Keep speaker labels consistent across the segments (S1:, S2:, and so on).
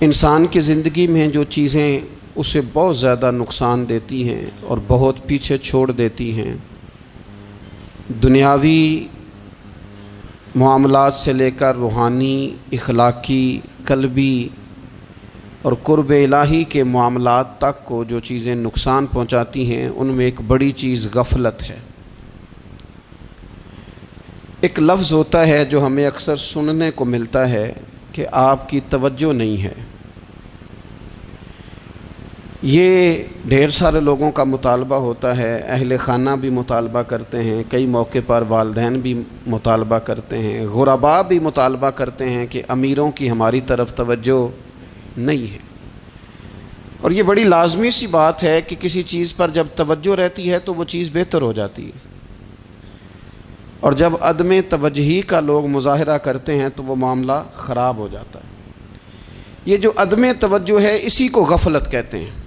S1: انسان کی زندگی میں جو چیزیں اسے بہت زیادہ نقصان دیتی ہیں اور بہت پیچھے چھوڑ دیتی ہیں، دنیاوی معاملات سے لے کر روحانی، اخلاقی، قلبی اور قرب الہی کے معاملات تک کو جو چیزیں نقصان پہنچاتی ہیں، ان میں ایک بڑی چیز غفلت ہے۔ ایک لفظ ہوتا ہے جو ہمیں اکثر سننے کو ملتا ہے کہ آپ کی توجہ نہیں ہے۔ یہ ڈھیر سارے لوگوں کا مطالبہ ہوتا ہے، اہل خانہ بھی مطالبہ کرتے ہیں، کئی موقع پر والدین بھی مطالبہ کرتے ہیں، غرباء بھی مطالبہ کرتے ہیں کہ امیروں کی ہماری طرف توجہ نہیں ہے۔ اور یہ بڑی لازمی سی بات ہے کہ کسی چیز پر جب توجہ رہتی ہے تو وہ چیز بہتر ہو جاتی ہے، اور جب عدم توجہی کا لوگ مظاہرہ کرتے ہیں تو وہ معاملہ خراب ہو جاتا ہے۔ یہ جو عدم توجہ ہے اسی کو غفلت کہتے ہیں،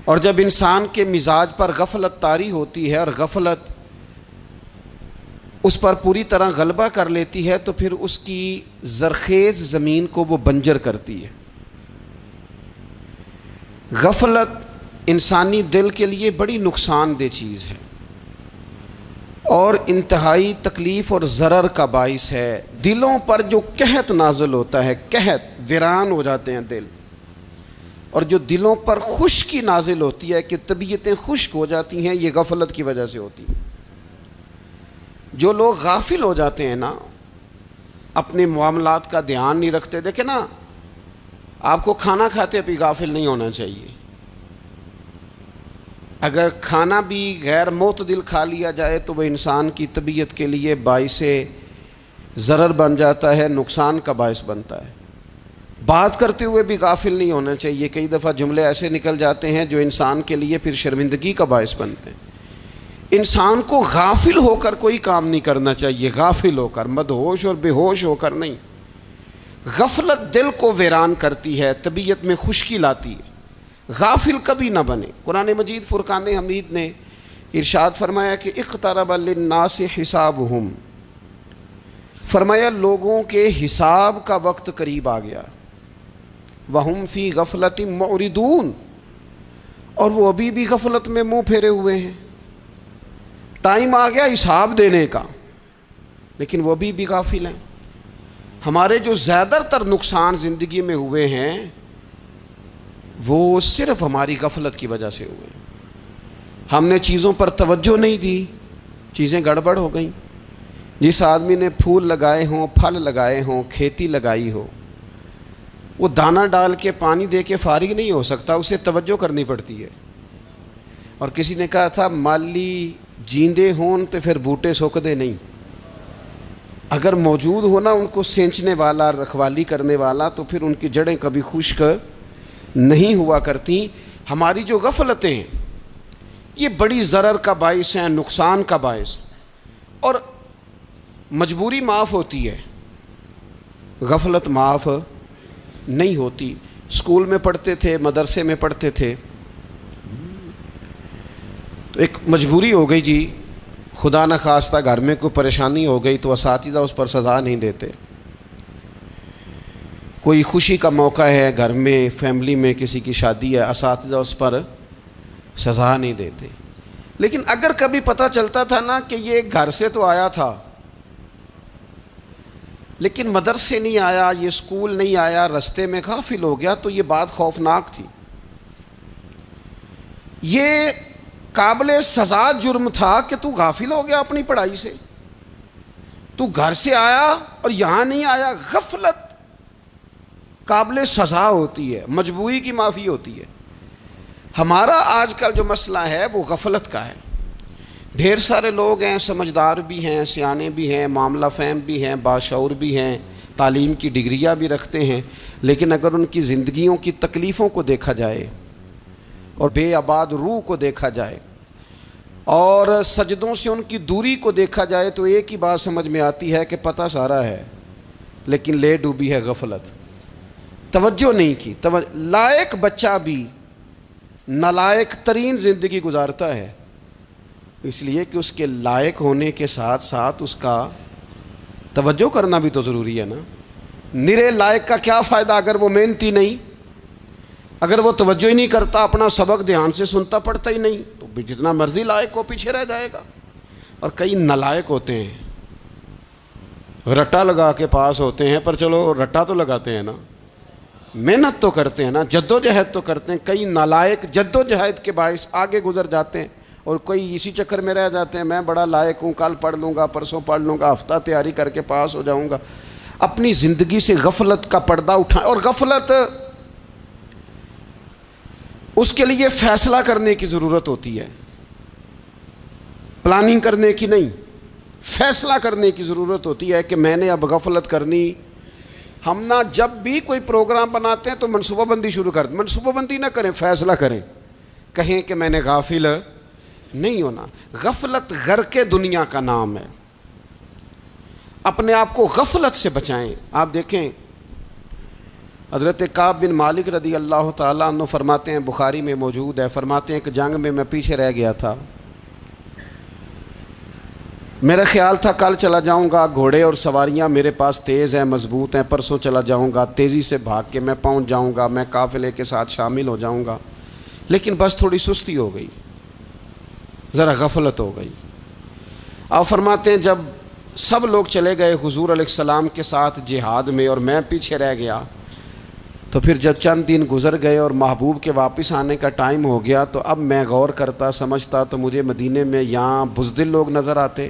S1: اور جب انسان کے مزاج پر غفلت طاری ہوتی ہے اور غفلت اس پر پوری طرح غلبہ کر لیتی ہے تو پھر اس کی زرخیز زمین کو وہ بنجر کرتی ہے۔ غفلت انسانی دل کے لیے بڑی نقصان دہ چیز ہے اور انتہائی تکلیف اور ضرر کا باعث ہے۔ دلوں پر جو قحط نازل ہوتا ہے، قحط، ویران ہو جاتے ہیں دل، اور جو دلوں پر خشکی نازل ہوتی ہے کہ طبیعتیں خشک ہو جاتی ہیں، یہ غفلت کی وجہ سے ہوتی ہے۔ جو لوگ غافل ہو جاتے ہیں نا، اپنے معاملات کا دھیان نہیں رکھتے، دیکھیں نا، آپ کو کھانا کھاتے بھی غافل نہیں ہونا چاہیے۔ اگر کھانا بھی غیر معتدل کھا لیا جائے تو وہ انسان کی طبیعت کے لیے باعث ضرر بن جاتا ہے، نقصان کا باعث بنتا ہے۔ بات کرتے ہوئے بھی غافل نہیں ہونا چاہیے، کئی دفعہ جملے ایسے نکل جاتے ہیں جو انسان کے لیے پھر شرمندگی کا باعث بنتے ہیں۔ انسان کو غافل ہو کر کوئی کام نہیں کرنا چاہیے، غافل ہو کر، مدہوش اور بے ہوش ہو کر نہیں۔ غفلت دل کو ویران کرتی ہے، طبیعت میں خشکی لاتی ہے۔ غافل کبھی نہ بنے۔ قرآن مجید فرقان حمید نے ارشاد فرمایا کہ اقترب للناس حسابہم، فرمایا لوگوں کے حساب کا وقت قریب آ گیا، وہم فی غفلۃ معرضون، اور وہ ابھی بھی غفلت میں منہ پھیرے ہوئے ہیں۔ ٹائم آ گیا حساب دینے کا، لیکن وہ ابھی بھی غافل ہیں۔ ہمارے جو زیادہ تر نقصان زندگی میں ہوئے ہیں وہ صرف ہماری غفلت کی وجہ سے ہوئے۔ ہم نے چیزوں پر توجہ نہیں دی، چیزیں گڑبڑ ہو گئیں۔ جس آدمی نے پھول لگائے ہوں، پھل لگائے ہوں، کھیتی لگائی ہو، وہ دانہ ڈال کے پانی دے کے فارغ نہیں ہو سکتا، اسے توجہ کرنی پڑتی ہے۔ اور کسی نے کہا تھا مالی جیندے ہون تو پھر بوٹے سوکدے نہیں، اگر موجود ہونا ان کو سینچنے والا، رکھوالی کرنے والا، تو پھر ان کی جڑیں کبھی خشک نہیں ہوا کرتی۔ ہماری جو غفلتیں ہیں یہ بڑی ضرر کا باعث ہیں، نقصان کا باعث، اور مجبوری معاف ہوتی ہے، غفلت معاف نہیں ہوتی۔ اسکول میں پڑھتے تھے، مدرسے میں پڑھتے تھے، تو ایک مجبوری ہو گئی جی، خدا نخواستہ گھر میں کوئی پریشانی ہو گئی تو اساتذہ اس پر سزا نہیں دیتے۔ کوئی خوشی کا موقع ہے گھر میں، فیملی میں کسی کی شادی ہے، اساتذہ اس پر سزا نہیں دیتے۔ لیکن اگر کبھی پتہ چلتا تھا نا کہ یہ گھر سے تو آیا تھا لیکن مدرسے نہیں آیا، یہ اسکول نہیں آیا، رستے میں غافل ہو گیا، تو یہ بات خوفناک تھی۔ یہ قابل سزا جرم تھا کہ تو غافل ہو گیا اپنی پڑھائی سے، تو گھر سے آیا اور یہاں نہیں آیا۔ غفلت قابل سزا ہوتی ہے، مجبوری کی معافی ہوتی ہے۔ ہمارا آج کل جو مسئلہ ہے وہ غفلت کا ہے۔ ڈھیر سارے لوگ ہیں، سمجھدار بھی ہیں، سیانے بھی ہیں، معاملہ فہم بھی ہیں، باشعور بھی ہیں، تعلیم کی ڈگریاں بھی رکھتے ہیں، لیکن اگر ان کی زندگیوں کی تکلیفوں کو دیکھا جائے اور بے آباد روح کو دیکھا جائے اور سجدوں سے ان کی دوری کو دیکھا جائے تو ایک ہی بات سمجھ میں آتی ہے کہ پتہ سارا ہے لیکن لے ڈوبی ہے غفلت، توجہ نہیں کی۔ لائق بچہ بھی نالائق ترین زندگی گزارتا ہے، اس لیے کہ اس کے لائق ہونے کے ساتھ ساتھ اس کا توجہ کرنا بھی تو ضروری ہے نا۔ نرے لائق کا کیا فائدہ اگر وہ محنتی نہیں، اگر وہ توجہ ہی نہیں کرتا، اپنا سبق دھیان سے سنتا پڑھتا ہی نہیں، تو بھی جتنا مرضی لائق ہو پیچھے رہ جائے گا۔ اور کئی نالائق ہوتے ہیں، رٹا لگا کے پاس ہوتے ہیں، پر چلو رٹا تو لگاتے ہیں نا، محنت تو کرتے ہیں نا، جد و جہد تو کرتے ہیں۔ کئی نالائق جد و جہد کے باعث آگے گزر جاتے ہیں، اور کوئی اسی چکر میں رہ جاتے ہیں، میں بڑا لائق ہوں، کل پڑھ لوں گا، پرسوں پڑھ لوں گا، ہفتہ تیاری کر کے پاس ہو جاؤں گا۔ اپنی زندگی سے غفلت کا پردہ اٹھائیں، اور غفلت اس کے لیے فیصلہ کرنے کی ضرورت ہوتی ہے، پلاننگ کرنے کی نہیں، فیصلہ کرنے کی ضرورت ہوتی ہے کہ میں نے اب غفلت کرنی۔ ہم نہ جب بھی کوئی پروگرام بناتے ہیں تو منصوبہ بندی شروع کر دیں، منصوبہ بندی نہ کریں، فیصلہ کریں، کہیں کہ میں نے غافل نہیں ہونا۔ غفلت غرق دنیا کا نام ہے، اپنے آپ کو غفلت سے بچائیں۔ آپ دیکھیں حضرت کعب بن مالک رضی اللہ تعالیٰ عنہ فرماتے ہیں، بخاری میں موجود ہے، فرماتے ہیں کہ جنگ میں پیچھے رہ گیا تھا، میرا خیال تھا کل چلا جاؤں گا، گھوڑے اور سواریاں میرے پاس تیز ہیں، مضبوط ہیں، پرسوں چلا جاؤں گا، تیزی سے بھاگ کے میں پہنچ جاؤں گا، میں قافلے کے ساتھ شامل ہو جاؤں گا، لیکن بس تھوڑی سستی ہو گئی، ذرا غفلت ہو گئی۔ آپ فرماتے ہیں جب سب لوگ چلے گئے حضور علیہ السلام کے ساتھ جہاد میں اور میں پیچھے رہ گیا، تو پھر جب چند دن گزر گئے اور محبوب کے واپس آنے کا ٹائم ہو گیا، تو اب میں غور کرتا سمجھتا تو مجھے مدینے میں یہاں بزدل لوگ نظر آتے،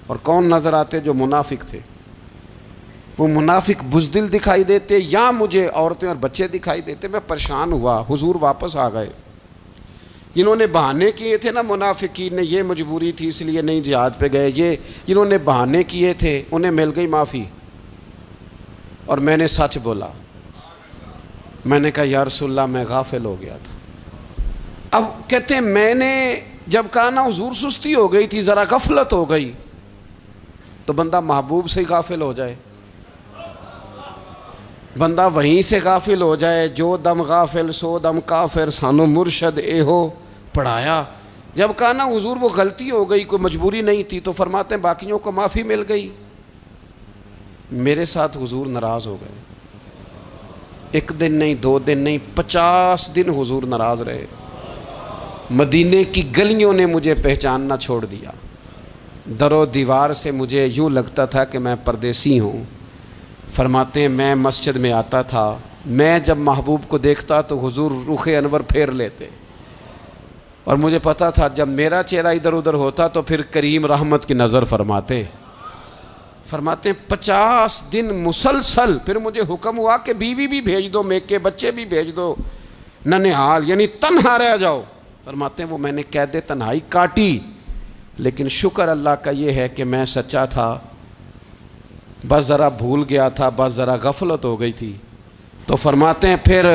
S1: اور کون نظر آتے؟ جو منافق تھے، وہ منافق بزدل دکھائی دیتے، یا مجھے عورتیں اور بچے دکھائی دیتے۔ میں پریشان ہوا، حضور واپس آ گئے۔ جنہوں نے بہانے کیے تھے نا منافقین نے، یہ مجبوری تھی اس لیے نہیں جہاد پہ گئے، یہ جنہوں نے بہانے کیے تھے انہیں مل گئی معافی، اور میں نے سچ بولا، میں نے کہا یا رسول اللہ میں غافل ہو گیا تھا۔ اب کہتے ہیں میں نے جب کہا نا حضور سستی ہو گئی تھی، ذرا غفلت ہو گئی، تو بندہ محبوب سے ہی غافل ہو جائے، بندہ وہیں سے غافل ہو جائے۔ جو دم غافل سو دم کافر، سانو مرشد اے ہو پڑھایا۔ جب کہا نا حضور وہ غلطی ہو گئی، کوئی مجبوری نہیں تھی، تو فرماتے ہیں باقیوں کو معافی مل گئی، میرے ساتھ حضور ناراض ہو گئے۔ ایک دن نہیں، 2 دن نہیں، 50 دن حضور ناراض رہے۔ مدینے کی گلیوں نے مجھے پہچاننا چھوڑ دیا، در و دیوار سے مجھے یوں لگتا تھا کہ میں پردیسی ہوں۔ فرماتے ہیں میں مسجد میں آتا تھا، میں جب محبوب کو دیکھتا تو حضور رخ انور پھیر لیتے، اور مجھے پتا تھا جب میرا چہرہ ادھر ادھر ہوتا تو پھر کریم رحمت کی نظر فرماتے۔ فرماتے ہیں 50 دن مسلسل، پھر مجھے حکم ہوا کہ بیوی بھی بھیج دو، میکے بچے بھی بھیج دو، ننھال یعنی تنہا رہ جاؤ۔ فرماتے ہیں وہ میں نے قید تنہائی کاٹی، لیکن شکر اللہ کا یہ ہے کہ میں سچا تھا، بس ذرا بھول گیا تھا، بس ذرا غفلت ہو گئی تھی۔ تو فرماتے ہیں پھر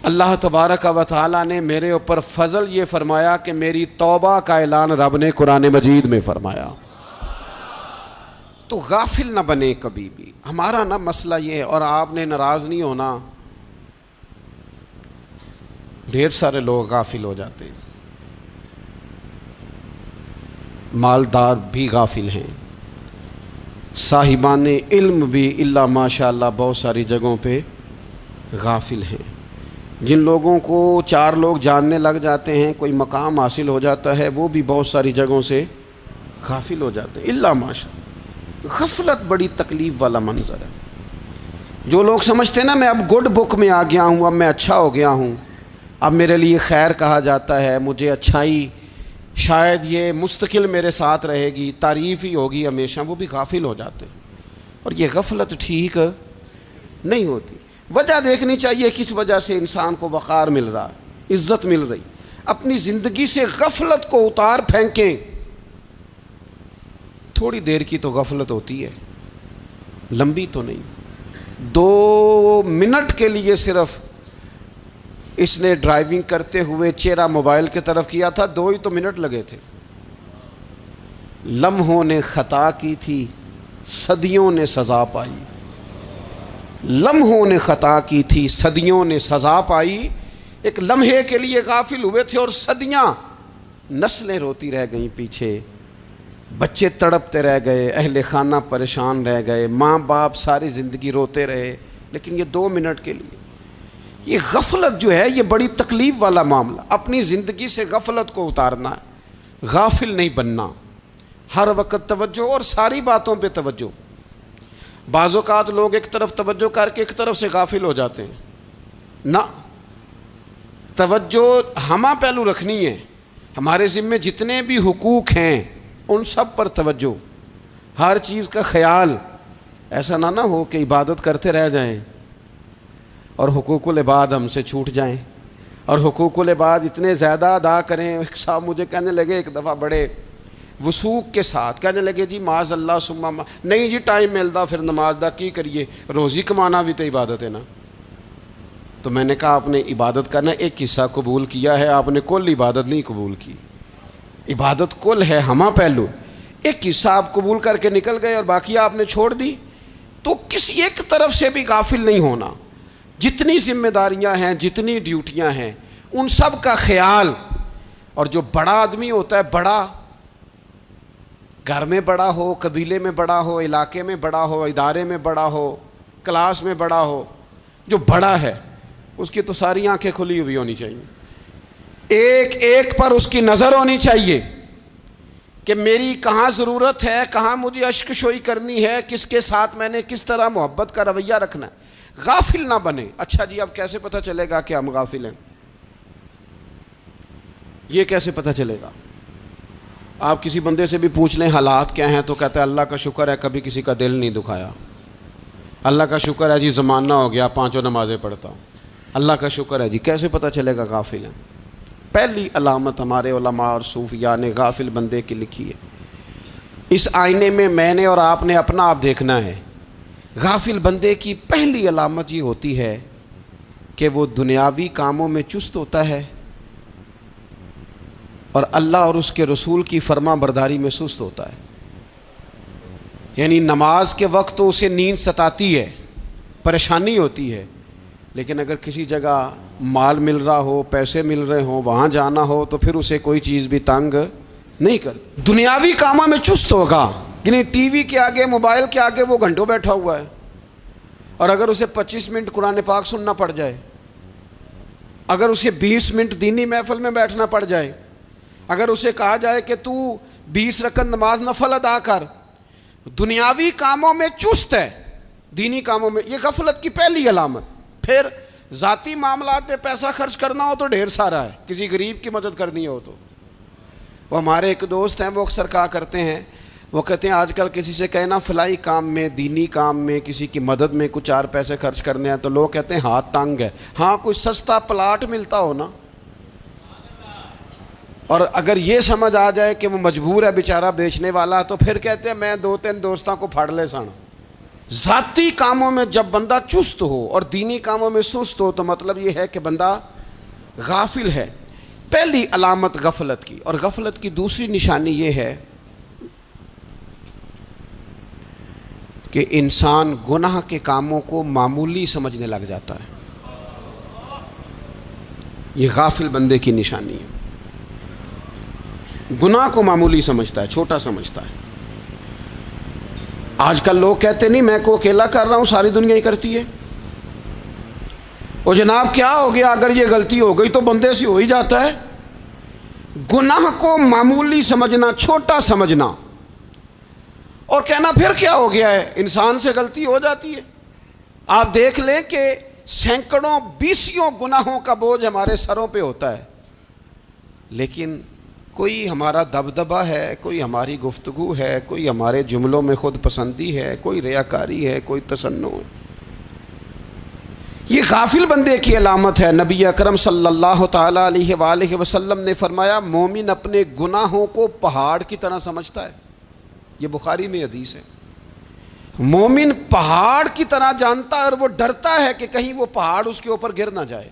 S1: اللہ تبارک و تعالیٰ نے میرے اوپر فضل یہ فرمایا کہ میری توبہ کا اعلان رب نے قرآن مجید میں فرمایا۔ تو غافل نہ بنے کبھی بھی۔ ہمارا نا مسئلہ یہ ہے، اور آپ نے ناراض نہیں ہونا، ڈھیر سارے لوگ غافل ہو جاتے ہیں، مالدار بھی غافل ہیں، صاحبان علم بھی الا ماشاء اللہ بہت ساری جگہوں پہ غافل ہیں۔ جن لوگوں کو 4 لوگ جاننے لگ جاتے ہیں، کوئی مقام حاصل ہو جاتا ہے، وہ بھی بہت ساری جگہوں سے غافل ہو جاتے ہیں الا ماشاء اللہ۔ غفلت بڑی تکلیف والا منظر ہے۔ جو لوگ سمجھتے ہیں نا میں اب گڈ بک میں آ گیا ہوں، اب میں اچھا ہو گیا ہوں، اب میرے لیے خیر کہا جاتا ہے، مجھے اچھائی شاید یہ مستقل میرے ساتھ رہے گی، تعریف ہی ہوگی ہمیشہ، وہ بھی غافل ہو جاتے ہیں۔ اور یہ غفلت ٹھیک نہیں ہوتی۔ وجہ دیکھنی چاہیے کس وجہ سے انسان کو وقار مل رہا، عزت مل رہی۔ اپنی زندگی سے غفلت کو اتار پھینکیں۔ تھوڑی دیر کی تو غفلت ہوتی ہے، لمبی تو نہیں۔ 2 منٹ کے لیے صرف اس نے ڈرائیونگ کرتے ہوئے چہرہ موبائل کی طرف کیا تھا، 2 ہی تو منٹ لگے تھے۔ لمحوں نے خطا کی تھی، صدیوں نے سزا پائی۔ لمحوں نے خطا کی تھی، صدیوں نے سزا پائی۔ ایک لمحے کے لیے غافل ہوئے تھے اور صدیاں، نسلیں روتی رہ گئیں پیچھے۔ بچے تڑپتے رہ گئے، اہل خانہ پریشان رہ گئے، ماں باپ ساری زندگی روتے رہے، لیکن یہ 2 منٹ کے لیے یہ غفلت جو ہے یہ بڑی تکلیف والا معاملہ. اپنی زندگی سے غفلت کو اتارنا ہے، غافل نہیں بننا، ہر وقت توجہ اور ساری باتوں پہ توجہ. بعض اوقات لوگ ایک طرف توجہ کر کے ایک طرف سے غافل ہو جاتے ہیں. نہ، توجہ ہمہ پہلو رکھنی ہے. ہمارے ذمے جتنے بھی حقوق ہیں ان سب پر توجہ، ہر چیز کا خیال. ایسا نہ ہو کہ عبادت کرتے رہ جائیں اور حقوق العباد ہم سے چھوٹ جائیں، اور حقوق العباد اتنے زیادہ ادا کریں. ایک صاحب مجھے کہنے لگے ایک دفعہ بڑے وثوق کے ساتھ کہنے لگے جی معاذ اللہ ثم نہیں جی ٹائم ملتا پھر نماز دا کی کریے، روزی کمانا بھی تو عبادت ہے نا. تو میں نے کہا آپ نے عبادت کرنا ایک حصہ قبول کیا ہے، آپ نے کل عبادت نہیں قبول کی. عبادت کل ہے، ہمہ پہلو. ایک حصہ آپ قبول کر کے نکل گئے اور باقی آپ نے چھوڑ دی. تو کسی ایک طرف سے بھی غافل نہیں ہونا. جتنی ذمہ داریاں ہیں، جتنی ڈیوٹیاں ہیں، ان سب کا خیال. اور جو بڑا آدمی ہوتا ہے، بڑا گھر میں بڑا ہو، قبیلے میں بڑا ہو، علاقے میں بڑا ہو، ادارے میں بڑا ہو، کلاس میں بڑا ہو، جو بڑا ہے اس کی تو ساری آنکھیں کھلی ہوئی ہونی چاہیے. ایک ایک پر اس کی نظر ہونی چاہیے کہ میری کہاں ضرورت ہے، کہاں مجھے اشک شوئی کرنی ہے، کس کے ساتھ میں نے کس طرح محبت کا رویہ رکھنا ہے. غافل نہ بنے. اچھا جی اب کیسے پتہ چلے گا کہ ہم غافل ہیں؟ یہ کیسے پتہ چلے گا؟ آپ کسی بندے سے بھی پوچھ لیں حالات کیا ہیں تو کہتا ہے اللہ کا شکر ہے کبھی کسی کا دل نہیں دکھایا، اللہ کا شکر ہے جی زمانہ ہو گیا 5 نمازیں پڑھتا ہوں، اللہ کا شکر ہے جی. کیسے پتہ چلے گا غافل ہیں؟ پہلی علامت ہمارے علماء اور صوفیاء نے غافل بندے کی لکھی ہے. اس آئینے میں نے اور آپ نے اپنا آپ دیکھنا ہے. غافل بندے کی پہلی علامت یہ ہوتی ہے کہ وہ دنیاوی کاموں میں چست ہوتا ہے اور اللہ اور اس کے رسول کی فرما برداری میں سست ہوتا ہے. یعنی نماز کے وقت تو اسے نیند ستاتی ہے، پریشانی ہوتی ہے، لیکن اگر کسی جگہ مال مل رہا ہو، پیسے مل رہے ہوں، وہاں جانا ہو تو پھر اسے کوئی چیز بھی تنگ نہیں کر. دنیاوی کاموں میں چست ہوگا، یعنی ٹی وی کے آگے، موبائل کے آگے وہ گھنٹوں بیٹھا ہوا ہے. اور اگر اسے 25 منٹ قرآن پاک سننا پڑ جائے، اگر اسے 20 منٹ دینی محفل میں بیٹھنا پڑ جائے، اگر اسے کہا جائے کہ تو 20 رکعت نماز نفل ادا کر، دنیاوی کاموں میں چست ہے، دینی کاموں میں، یہ غفلت کی پہلی علامت. پھر ذاتی معاملات پہ پیسہ خرچ کرنا ہو تو ڈھیر سارا ہے، کسی غریب کی مدد کرنی ہو تو. وہ ہمارے ایک دوست ہیں، وہ اکثر کہا کرتے ہیں، وہ کہتے ہیں آج کل کسی سے کہنا فلائی کام میں، دینی کام میں، کسی کی مدد میں کچھ 4 پیسے خرچ کرنے ہیں تو لوگ کہتے ہیں ہاتھ تنگ ہے. ہاں کوئی سستا پلاٹ ملتا ہو نا، اور اگر یہ سمجھ آ جائے کہ وہ مجبور ہے بیچارہ بیچنے والا، تو پھر کہتے ہیں میں 2-3 دوستوں کو پھاڑ لے سن. ذاتی کاموں میں جب بندہ چست ہو اور دینی کاموں میں سست ہو تو مطلب یہ ہے کہ بندہ غافل ہے. پہلی علامت غفلت کی. اور غفلت کی دوسری نشانی یہ ہے کہ انسان گناہ کے کاموں کو معمولی سمجھنے لگ جاتا ہے. یہ غافل بندے کی نشانی ہے. گناہ کو معمولی سمجھتا ہے، چھوٹا سمجھتا ہے. آج کل لوگ کہتے نہیں میں کو اکیلا کر رہا ہوں، ساری دنیا ہی کرتی ہے. اور جناب کیا ہو گیا اگر یہ غلطی ہو گئی تو بندے سے ہو ہی جاتا ہے. گناہ کو معمولی سمجھنا، چھوٹا سمجھنا اور کہنا پھر کیا ہو گیا ہے، انسان سے غلطی ہو جاتی ہے. آپ دیکھ لیں کہ سینکڑوں بیسیوں گناہوں کا بوجھ ہمارے سروں پہ ہوتا ہے، لیکن کوئی ہمارا دبدبہ ہے، کوئی ہماری گفتگو ہے، کوئی ہمارے جملوں میں خود پسندی ہے، کوئی ریاکاری ہے، کوئی تصنع ہے. یہ غافل بندے کی علامت ہے. نبی اکرم صلی اللہ تعالی علیہ وآلہ وسلم نے فرمایا مومن اپنے گناہوں کو پہاڑ کی طرح سمجھتا ہے. یہ بخاری میں حدیث ہے. مومن پہاڑ کی طرح جانتا ہے اور وہ ڈرتا ہے کہ کہیں وہ پہاڑ اس کے اوپر گر نہ جائے،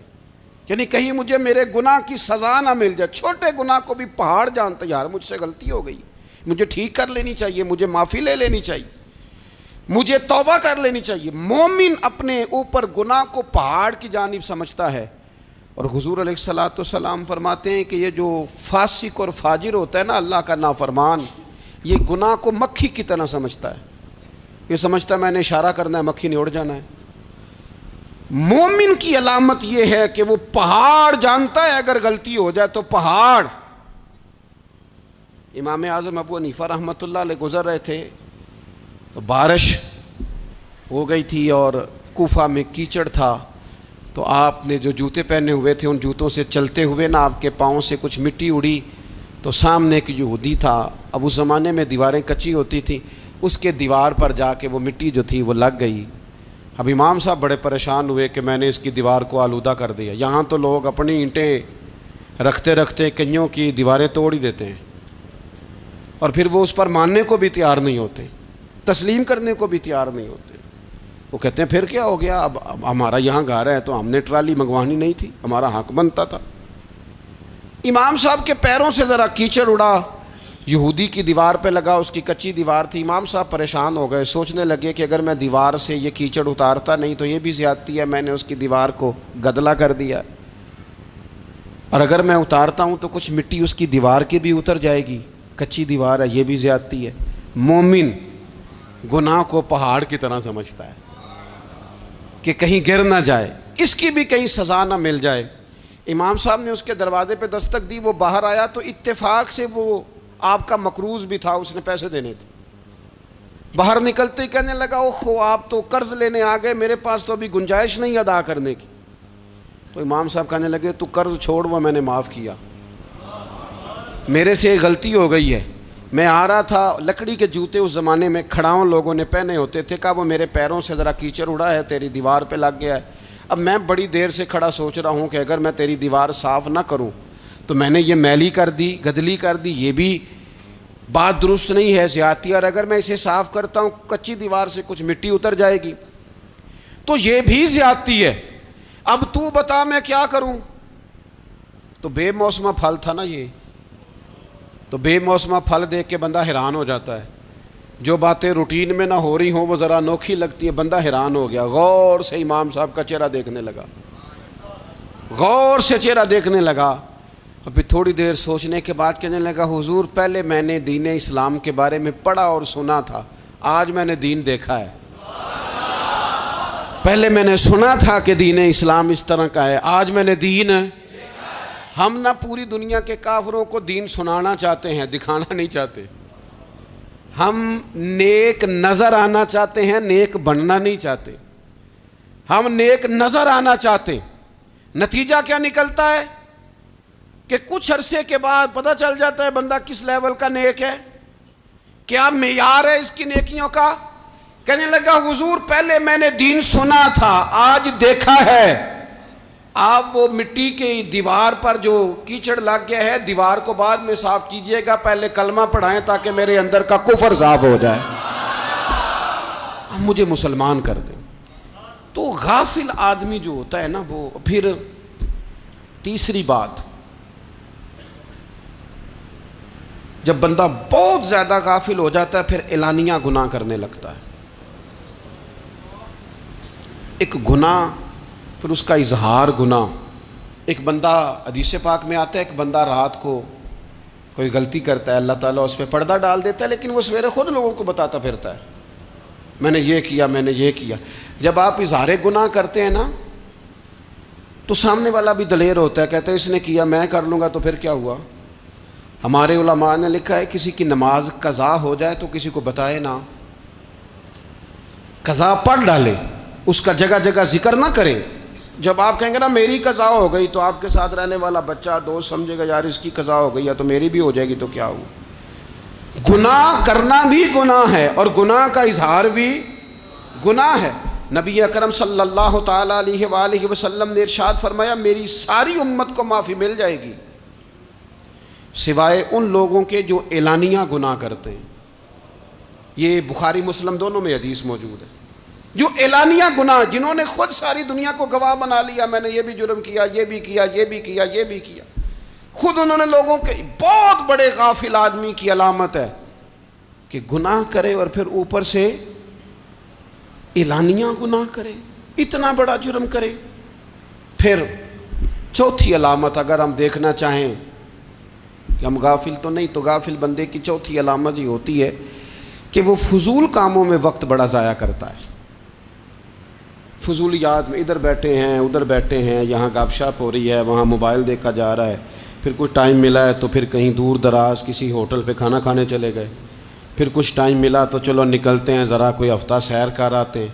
S1: یعنی کہیں مجھے میرے گناہ کی سزا نہ مل جائے. چھوٹے گناہ کو بھی پہاڑ جانتا ہے، یار مجھ سے غلطی ہو گئی، مجھے ٹھیک کر لینی چاہیے، مجھے معافی لے لینی چاہیے، مجھے توبہ کر لینی چاہیے. مومن اپنے اوپر گناہ کو پہاڑ کی جانب سمجھتا ہے. اور حضور علیہ الصلوۃ والسلام فرماتے ہیں کہ یہ جو فاسق اور فاجر ہوتا ہے نا، اللہ کا نافرمان، یہ گناہ کو مکھی کی طرح سمجھتا ہے، یہ سمجھتا ہے میں نے اشارہ کرنا ہے مکھی نے اڑ جانا ہے۔ مومن کی علامت یہ ہے کہ وہ پہاڑ جانتا ہے اگر غلطی ہو جائے تو پہاڑ۔ امام اعظم ابو حنیفہ رحمۃ اللہ علیہ گزر رہے تھے تو بارش ہو گئی تھی اور کوفہ میں کیچڑ تھا، تو آپ نے جو جوتے پہنے ہوئے تھے ان جوتوں سے چلتے ہوئے نا آپ کے پاؤں سے کچھ مٹی اڑی، تو سامنے ایک یہودی تھا، اب اس زمانے میں دیواریں کچی ہوتی تھیں، اس کے دیوار پر جا کے وہ مٹی جو تھی وہ لگ گئی۔ اب امام صاحب بڑے پریشان ہوئے کہ میں نے اس کی دیوار کو آلودہ کر دیا۔ یہاں تو لوگ اپنی اینٹیں رکھتے رکھتے کئیوں کی دیواریں توڑ ہی دیتے ہیں، اور پھر وہ اس پر ماننے کو بھی تیار نہیں ہوتے، تسلیم کرنے کو بھی تیار نہیں ہوتے۔ وہ کہتے ہیں پھر کیا ہو گیا، اب ہمارا یہاں گھر ہے تو ہم نے ٹرالی منگوانی نہیں تھی، ہمارا حق بنتا تھا۔ امام صاحب کے پیروں سے ذرا کیچڑ اڑا، یہودی کی دیوار پہ لگا، اس کی کچی دیوار تھی۔ امام صاحب پریشان ہو گئے، سوچنے لگے کہ اگر میں دیوار سے یہ کیچڑ اتارتا نہیں تو یہ بھی زیادتی ہے، میں نے اس کی دیوار کو گدلا کر دیا، اور اگر میں اتارتا ہوں تو کچھ مٹی اس کی دیوار کی بھی اتر جائے گی، کچی دیوار ہے، یہ بھی زیادتی ہے۔ مومن گناہ کو پہاڑ کی طرح سمجھتا ہے کہ کہیں گر نہ جائے، اس کی بھی کہیں سزا نہ مل جائے۔ امام صاحب نے اس کے دروازے پہ دستک دی، وہ باہر آیا تو اتفاق سے وہ آپ کا مقروض بھی تھا، اس نے پیسے دینے تھے۔ باہر نکلتے ہی کہنے لگا اوہ آپ تو قرض لینے آ گئے، میرے پاس تو ابھی گنجائش نہیں ادا کرنے کی۔ تو امام صاحب کہنے لگے تو قرض چھوڑ، وہ میں نے معاف کیا، میرے سے غلطی ہو گئی ہے، میں آ رہا تھا، لکڑی کے جوتے اس زمانے میں کھڑاؤں لوگوں نے پہنے ہوتے تھے، کہا وہ میرے پیروں سے ذرا کیچڑ اڑا ہے، تیری دیوار پہ لگ گیا ہے۔ اب میں بڑی دیر سے کھڑا سوچ رہا ہوں کہ اگر میں تیری دیوار صاف نہ کروں تو میں نے یہ میلی کر دی، گدلی کر دی، یہ بھی بات درست نہیں ہے، زیادتی، اور اگر میں اسے صاف کرتا ہوں کچی دیوار سے کچھ مٹی اتر جائے گی تو یہ بھی زیادتی ہے، اب تو بتا میں کیا کروں۔ تو بے موسمہ پھل تھا نا یہ، تو بے موسمہ پھل دیکھ کے بندہ حیران ہو جاتا ہے، جو باتیں روٹین میں نہ ہو رہی ہوں وہ ذرا انوکھی لگتی ہے، بندہ حیران ہو گیا، غور سے امام صاحب کا چہرہ دیکھنے لگا، غور سے چہرہ دیکھنے لگا، اور پھر تھوڑی دیر سوچنے کے بعد کہنے لگا حضور پہلے میں نے دین اسلام کے بارے میں پڑھا اور سنا تھا، آج میں نے دین دیکھا ہے۔ پہلے میں نے سنا تھا کہ دین اسلام اس طرح کا ہے، آج میں نے دین ہم نہ پوری دنیا کے کافروں کو دین سنانا چاہتے ہیں، دکھانا نہیں چاہتے، ہم نیک نظر آنا چاہتے ہیں، نیک بننا نہیں چاہتے، ہم نیک نظر آنا چاہتے ہیں۔ نتیجہ کیا نکلتا ہے کہ کچھ عرصے کے بعد پتہ چل جاتا ہے بندہ کس لیول کا نیک ہے، کیا معیار ہے اس کی نیکیوں کا۔ کہنے لگا حضور پہلے میں نے دین سنا تھا، آج دیکھا ہے۔ آپ وہ مٹی کی دیوار پر جو کیچڑ لگ گیا ہے، دیوار کو بعد میں صاف کیجئے گا، پہلے کلمہ پڑھائیں تاکہ میرے اندر کا کفر صاف ہو جائے، مجھے مسلمان کر دیں۔ تو غافل آدمی جو ہوتا ہے نا، وہ پھر تیسری بات، جب بندہ بہت زیادہ غافل ہو جاتا ہے پھر اعلانیہ گناہ کرنے لگتا ہے۔ ایک گناہ پھر اس کا اظہار گناہ، ایک بندہ حدیث پاک میں آتا ہے، ایک بندہ رات کو کوئی غلطی کرتا ہے، اللہ تعالیٰ اس پہ پردہ ڈال دیتا ہے، لیکن وہ سویرے خود لوگوں کو بتاتا پھرتا ہے میں نے یہ کیا، میں نے یہ کیا۔ جب آپ اظہار گناہ کرتے ہیں نا تو سامنے والا بھی دلیر ہوتا ہے، کہتا ہے اس نے کیا میں کر لوں گا تو پھر کیا ہوا۔ ہمارے علماء نے لکھا ہے کسی کی نماز قضا ہو جائے تو کسی کو بتائے نہ، قضا پڑھ ڈالے، اس کا جگہ جگہ ذکر نہ کرے۔ جب آپ کہیں گے نا میری قضا ہو گئی تو آپ کے ساتھ رہنے والا بچہ دوست سمجھے گا یار اس کی قضا ہو گئی ہے تو میری بھی ہو جائے گی تو کیا ہوا۔ گناہ کرنا بھی گناہ ہے اور گناہ کا اظہار بھی گناہ ہے۔ نبی اکرم صلی اللہ تعالیٰ علیہ وآلہ وسلم نے ارشاد فرمایا میری ساری امت کو معافی مل جائے گی سوائے ان لوگوں کے جو اعلانیہ گناہ کرتے ہیں۔ یہ بخاری مسلم دونوں میں حدیث موجود ہے۔ جو اعلانیہ گناہ، جنہوں نے خود ساری دنیا کو گواہ بنا لیا، میں نے یہ بھی جرم کیا، یہ بھی کیا، یہ بھی کیا، یہ بھی کیا، خود انہوں نے لوگوں کے، بہت بڑے غافل آدمی کی علامت ہے کہ گناہ کرے اور پھر اوپر سے اعلانیہ گناہ کرے، اتنا بڑا جرم کرے۔ پھر چوتھی علامت اگر ہم دیکھنا چاہیں کہ ہم غافل تو نہیں. تو غافل بندے کی چوتھی علامت یہ ہوتی ہے کہ وہ فضول کاموں میں وقت بڑا ضائع کرتا ہے. فضولیات میں ادھر بیٹھے ہیں ادھر بیٹھے ہیں, یہاں گپ شپ ہو رہی ہے, وہاں موبائل دیکھا جا رہا ہے, پھر کچھ ٹائم ملا ہے تو پھر کہیں دور دراز کسی ہوٹل پہ کھانا کھانے چلے گئے, پھر کچھ ٹائم ملا تو چلو نکلتے ہیں ذرا کوئی ہفتہ سیر کر آتے ہیں,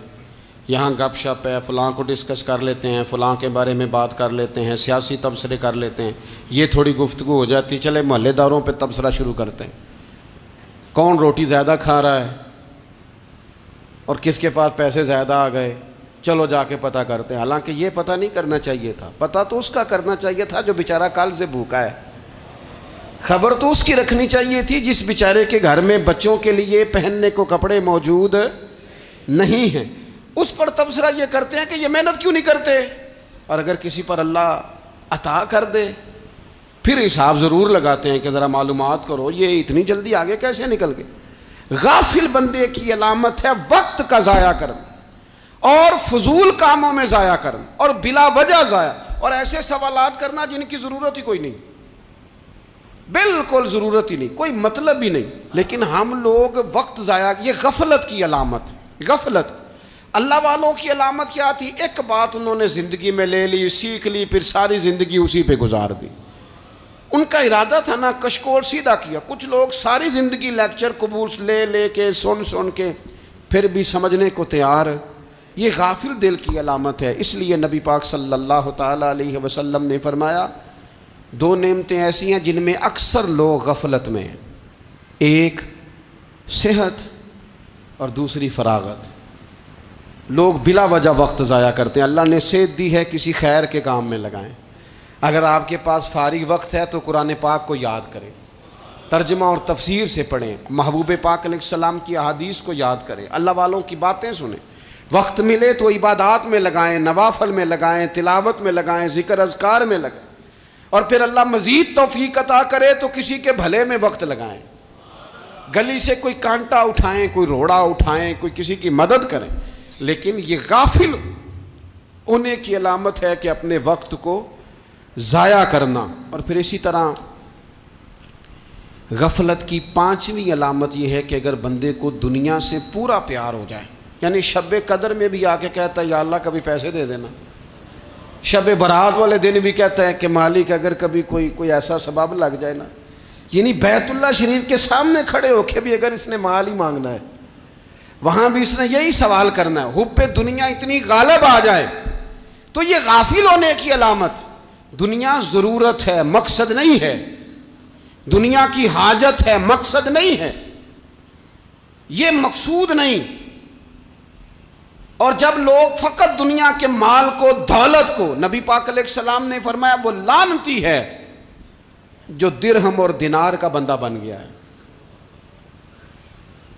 S1: یہاں گپ شپ ہے, فلاں کو ڈسکس کر لیتے ہیں, فلاں کے بارے میں بات کر لیتے ہیں, سیاسی تبصرے کر لیتے ہیں, یہ تھوڑی گفتگو ہو جاتی, چلے محلے داروں پہ تبصرہ شروع کرتے ہیں, کون روٹی زیادہ کھا رہا ہے اور کس کے پاس پیسے زیادہ آ گئے, چلو جا کے پتہ کرتے ہیں. حالانکہ یہ پتہ نہیں کرنا چاہیے تھا, پتہ تو اس کا کرنا چاہیے تھا جو بیچارہ کل سے بھوکا ہے. خبر تو اس کی رکھنی چاہیے تھی جس بیچارے کے گھر میں بچوں کے لیے پہننے کو کپڑے موجود نہیں ہیں. اس پر تبصرہ یہ کرتے ہیں کہ یہ محنت کیوں نہیں کرتے, اور اگر کسی پر اللہ عطا کر دے پھر حساب ضرور لگاتے ہیں کہ ذرا معلومات کرو یہ اتنی جلدی آگے کیسے نکل گئے. غافل بندے کی علامت ہے وقت کا ضائع کرنا اور فضول کاموں میں ضائع کرنا اور بلا وجہ ضائع, اور ایسے سوالات کرنا جن کی ضرورت ہی کوئی نہیں, بالکل ضرورت ہی نہیں, کوئی مطلب ہی نہیں, لیکن ہم لوگ وقت ضائع. یہ غفلت کی علامت, غفلت. اللہ والوں کی علامت کیا تھی؟ ایک بات انہوں نے زندگی میں لے لی, سیکھ لی, پھر ساری زندگی اسی پہ گزار دی. ان کا ارادہ تھا نا کشکول سیدھا کیا. کچھ لوگ ساری زندگی لیکچر قبول لے کے سن کے پھر بھی سمجھنے کو تیار. یہ غافل دل کی علامت ہے. اس لیے نبی پاک صلی اللہ تعالی علیہ وسلم نے فرمایا دو نعمتیں ایسی ہیں جن میں اکثر لوگ غفلت میں ہیں, ایک صحت اور دوسری فراغت. لوگ بلا وجہ وقت ضائع کرتے ہیں. اللہ نے صحت دی ہے, کسی خیر کے کام میں لگائیں. اگر آپ کے پاس فارغ وقت ہے تو قرآن پاک کو یاد کریں, ترجمہ اور تفسیر سے پڑھیں, محبوب پاک علیہ السلام کی احادیث کو یاد کریں, اللہ والوں کی باتیں سنیں. وقت ملے تو عبادات میں لگائیں, نوافل میں لگائیں, تلاوت میں لگائیں, ذکر اذکار میں لگائیں, اور پھر اللہ مزید توفیق عطا کرے تو کسی کے بھلے میں وقت لگائیں. گلی سے کوئی کانٹا اٹھائیں, کوئی روڑا اٹھائیں, کوئی کسی کی مدد کریں. لیکن یہ غافل ہونے کی علامت ہے کہ اپنے وقت کو ضائع کرنا. اور پھر اسی طرح غفلت کی پانچویں علامت یہ ہے کہ اگر بندے کو دنیا سے پورا پیار ہو جائے, یعنی شب قدر میں بھی آ کے کہتا ہے یا اللہ کبھی پیسے دے دینا, شب برات والے دن بھی کہتا ہے کہ مالک اگر کبھی کوئی ایسا سبب لگ جائے نا, یعنی بیت اللہ شریف کے سامنے کھڑے ہو کے بھی اگر اس نے مال ہی مانگنا ہے وہاں بھی اس نے یہی سوال کرنا ہے, حب دنیا اتنی غالب آ جائے. تو یہ غافل ہونے کی علامت. دنیا ضرورت ہے, مقصد نہیں ہے. دنیا کی حاجت ہے, مقصد نہیں ہے. یہ مقصود نہیں. اور جب لوگ فقط دنیا کے مال کو, دولت کو, نبی پاک علیہ السلام نے فرمایا وہ لعنتی ہے جو درہم اور دینار کا بندہ بن گیا ہے,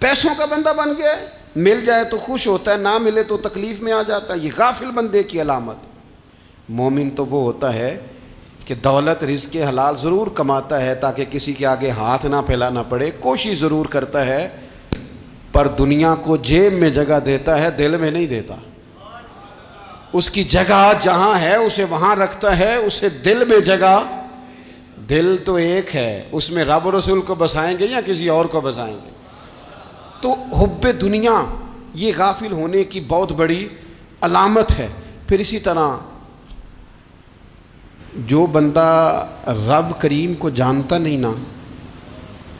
S1: پیسوں کا بندہ بن گیا ہے. مل جائے تو خوش ہوتا ہے, نہ ملے تو تکلیف میں آ جاتا ہے. یہ غافل بندے کی علامت. مومن تو وہ ہوتا ہے کہ دولت رزق حلال ضرور کماتا ہے تاکہ کسی کے آگے ہاتھ نہ پھیلانا پڑے, کوشش ضرور کرتا ہے, پر دنیا کو جیب میں جگہ دیتا ہے, دل میں نہیں دیتا. اس کی جگہ جہاں ہے اسے وہاں رکھتا ہے, اسے دل میں جگہ. دل تو ایک ہے, اس میں رب و رسول کو بسائیں گے یا کسی اور کو بسائیں گے. تو حب دنیا یہ غافل ہونے کی بہت بڑی علامت ہے. پھر اسی طرح جو بندہ رب کریم کو جانتا نہیں نا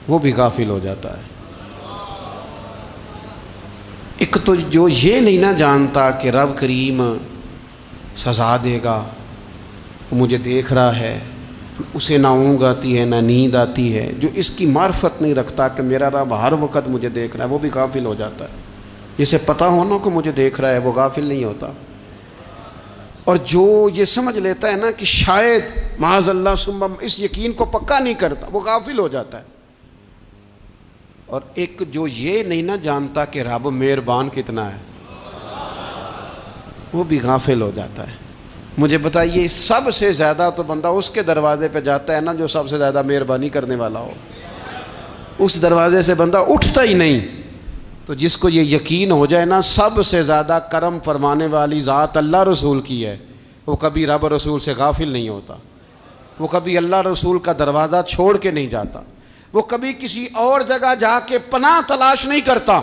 S1: وہ بھی غافل ہو جاتا ہے. ایک تو جو یہ نہیں نہ جانتا کہ رب کریم سزا دے گا, مجھے دیکھ رہا ہے, اسے نہ اونگ آتی ہے نہ نیند آتی ہے, جو اس کی معرفت نہیں رکھتا کہ میرا رب ہر وقت مجھے دیکھ رہا ہے, وہ بھی غافل ہو جاتا ہے. جسے پتہ ہونا کہ مجھے دیکھ رہا ہے وہ غافل نہیں ہوتا. اور جو یہ سمجھ لیتا ہے نا کہ شاید معاذ اللہ ثم اس یقین کو پکا نہیں کرتا, وہ غافل ہو جاتا ہے. اور ایک جو یہ نہیں نہ جانتا کہ رب مہربان کتنا ہے وہ بھی غافل ہو جاتا ہے. مجھے بتائیے سب سے زیادہ تو بندہ اس کے دروازے پہ جاتا ہے نا جو سب سے زیادہ مہربانی کرنے والا ہو, اس دروازے سے بندہ اٹھتا ہی نہیں. تو جس کو یہ یقین ہو جائے نا سب سے زیادہ کرم فرمانے والی ذات اللہ رسول کی ہے, وہ کبھی رب رسول سے غافل نہیں ہوتا. وہ کبھی اللہ رسول کا دروازہ چھوڑ کے نہیں جاتا، وہ کبھی کسی اور جگہ جا کے پناہ تلاش نہیں کرتا۔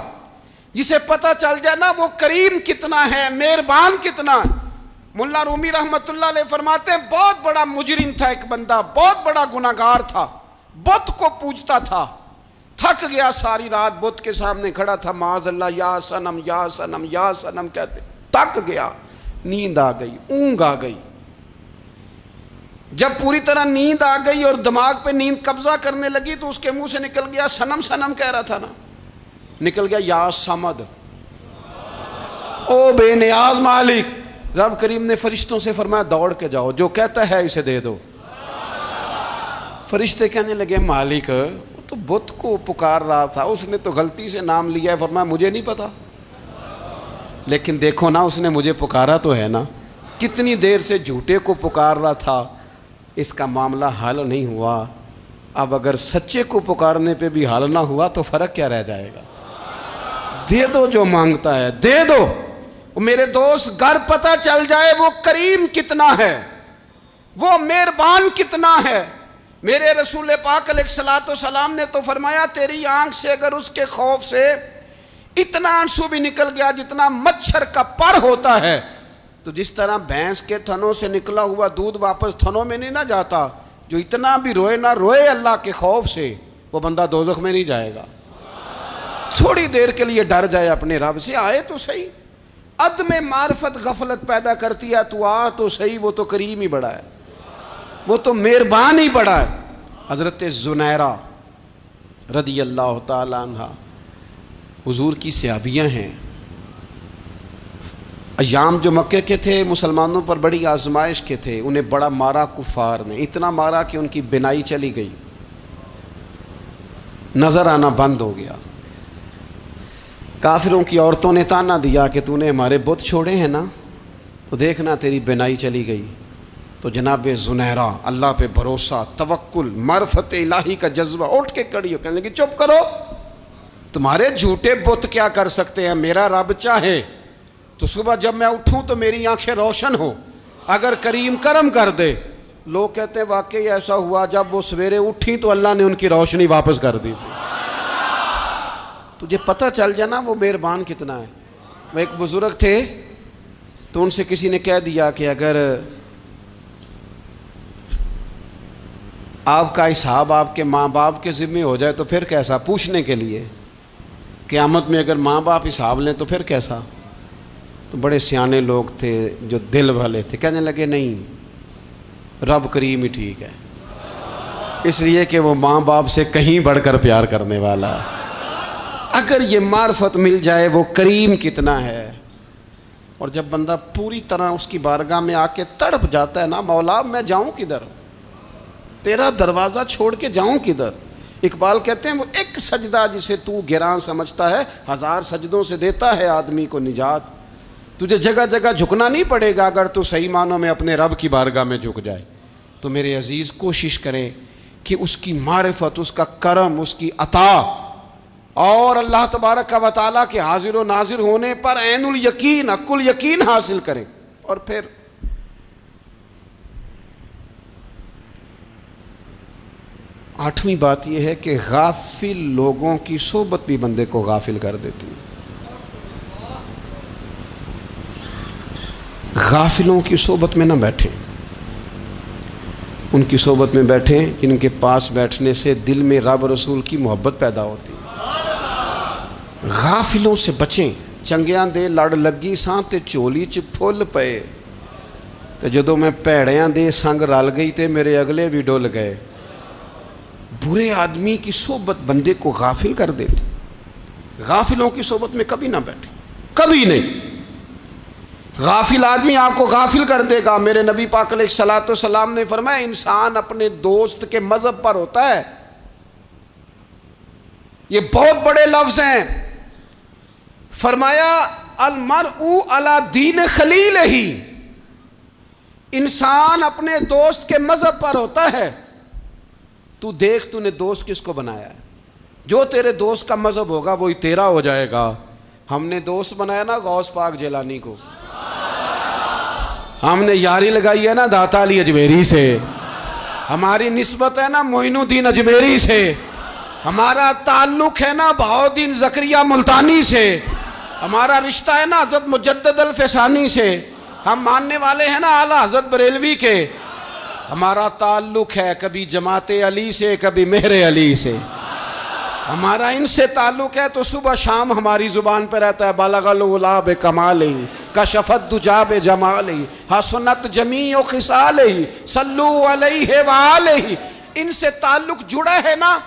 S1: جسے پتہ چل جائے نا وہ کریم کتنا ہے، مہربان کتنا ہے۔ ملا رومی رحمت اللہ علیہ فرماتے ہیں بہت بڑا مجرم تھا ایک بندہ، بہت بڑا گناہگار تھا، بت کو پوجتا تھا، تھک گیا ساری رات بت کے سامنے کھڑا تھا، معاذ اللہ یا صنم یا صنم یا صنم کہتے، تھک گیا، نیند آ گئی، اونگ آ گئی۔ جب پوری طرح نیند آ گئی اور دماغ پہ نیند قبضہ کرنے لگی تو اس کے منہ سے نکل گیا، صنم صنم کہہ رہا تھا نا، نکل گیا یا صمد، او بے نیاز مالک۔ رب کریم نے فرشتوں سے فرمایا دوڑ کے جاؤ، جو کہتا ہے اسے دے دو۔ فرشتے کہنے لگے مالک وہ تو بت کو پکار رہا تھا، اس نے تو غلطی سے نام لیا ہے۔ فرمایا مجھے نہیں پتا، لیکن دیکھو نا اس نے مجھے پکارا تو ہے نا، کتنی دیر سے جھوٹے کو پکار رہا تھا، اس کا معاملہ حل نہیں ہوا۔ اب اگر سچے کو پکارنے پہ بھی حل نہ ہوا تو فرق کیا رہ جائے گا؟ دے دو جو مانگتا ہے، دے دو۔ میرے دوست گھر پتہ چل جائے وہ کریم کتنا ہے، وہ مہربان کتنا ہے۔ میرے رسول پاک علیہ الصلوۃ والسلام نے تو فرمایا تیری آنکھ سے اگر اس کے خوف سے اتنا آنسو بھی نکل گیا جتنا مچھر کا پر ہوتا ہے، تو جس طرح بھینس کے تھنوں سے نکلا ہوا دودھ واپس تھنوں میں نہیں نہ جاتا، جو اتنا بھی روئے نہ روئے اللہ کے خوف سے، وہ بندہ دوزخ میں نہیں جائے گا۔ تھوڑی دیر کے لیے ڈر جائے اپنے رب سے، آئے تو صحیح۔ عدم معرفت غفلت پیدا کرتی ہے، تو آ تو صحیح، وہ تو کریم ہی بڑا ہے، وہ تو مہربان ہی بڑا ہے۔ حضرت زنیرہ رضی اللہ تعالی عنہ حضور کی صحابیاں ہیں۔ ایام جو مکے کے تھے مسلمانوں پر بڑی آزمائش کے تھے، انہیں بڑا مارا کفار نے، اتنا مارا کہ ان کی بینائی چلی گئی، نظر آنا بند ہو گیا۔ کافروں کی عورتوں نے تانا دیا کہ تو نے ہمارے بت چھوڑے ہیں نا، تو دیکھنا تیری بینائی چلی گئی۔ تو جناب زنیرہ اللہ پہ بھروسہ، توکل، معرفت الہی کا جذبہ، اٹھ کے کھڑی ہو کہنے لگی چپ کرو، تمہارے جھوٹے بت کیا کر سکتے ہیں، میرا رب چاہے تو صبح جب میں اٹھوں تو میری آنکھیں روشن ہو، اگر کریم کرم کر دے۔ لوگ کہتے ہیں واقعی ایسا ہوا، جب وہ سویرے اٹھیں تو اللہ نے ان کی روشنی واپس کر دی تھی۔ تجھے پتہ چل جانا وہ مہربان کتنا ہے۔ وہ ایک بزرگ تھے تو ان سے کسی نے کہہ دیا کہ اگر آپ کا حساب آپ کے ماں باپ کے ذمہ ہو جائے تو پھر کیسا، پوچھنے کے لیے قیامت میں اگر ماں باپ حساب لیں تو پھر کیسا۔ تو بڑے سیانے لوگ تھے جو دل والے تھے، کہنے لگے نہیں، رب کریم ہی ٹھیک ہے، اس لیے کہ وہ ماں باپ سے کہیں بڑھ کر پیار کرنے والا ہے۔ اگر یہ معرفت مل جائے وہ کریم کتنا ہے۔ اور جب بندہ پوری طرح اس کی بارگاہ میں آ کے تڑپ جاتا ہے نا، مولا میں جاؤں کدھر، تیرا دروازہ چھوڑ کے جاؤں کدھر۔ اقبال کہتے ہیں وہ ایک سجدہ جسے تو گراں سمجھتا ہے، 1000 سجدوں سے دیتا ہے آدمی کو نجات۔ تجھے جگہ جگہ جھکنا نہیں پڑے گا اگر تو صحیح معنوں میں اپنے رب کی بارگاہ میں جھک جائے۔ تو میرے عزیز کوشش کریں کہ اس کی معرفت، اس کا کرم، اس کی عطا اور اللہ تبارک و تعالیٰ کے حاضر و ناظر ہونے پر عین الیقین، حق الیقین حاصل کریں۔ اور پھر آٹھویں بات یہ ہے کہ غافل لوگوں کی صحبت بھی بندے کو غافل کر دیتی ہے۔ غافلوں کی صحبت میں نہ بیٹھیں، ان کی صحبت میں بیٹھیں جن کے پاس بیٹھنے سے دل میں رب رسول کی محبت پیدا ہوتی ہے۔ غافلوں سے بچیں۔ چنگیاں دے لڑ لگی ساں تے چولی چ پھل پئے، تے جدوں میں پیڑیاں دے سنگ رل گئی تے میرے اگلے بھی ڈول گئے۔ برے آدمی کی صحبت بندے کو غافل کر دیتی۔ غافلوں کی صحبت میں کبھی نہ بیٹھیں، کبھی نہیں۔ غافل آدمی آپ کو غافل کر دے گا۔ میرے نبی پاک علیہ الصلوۃ والسلام نے فرمایا انسان اپنے دوست کے مذہب پر ہوتا ہے۔ یہ بہت بڑے لفظ ہیں۔ فرمایا المرء علی دین خلیلہ، انسان اپنے دوست کے مذہب پر ہوتا ہے۔ تو دیکھ تو نے دوست کس کو بنایا ہے، جو تیرے دوست کا مذہب ہوگا وہی تیرا ہو جائے گا۔ ہم نے دوست بنایا نا غوث پاک جیلانی کو، ہم نے یاری لگائی ہے نا داتا علی اجمیری سے، ہماری نسبت ہے نا معین الدین اجمیری سے، ہمارا تعلق ہے نا بہاؤالدین زکریہ ملتانی سے، ہمارا رشتہ ہے نا حضرت مجدد الفسانی سے، ہم ماننے والے ہیں نا اعلیٰ حضرت بریلوی کے، ہمارا تعلق ہے کبھی جماعت علی سے کبھی مہر علی سے، ہمارا ان سے تعلق ہے تو صبح شام ہماری زبان پہ رہتا ہے بالغ العلا بکمالہ کشف الدجی بجمالہ حسنت جمیع خصالہ صلو علیہ وآلہ۔ ان سے تعلق جڑا ہے نا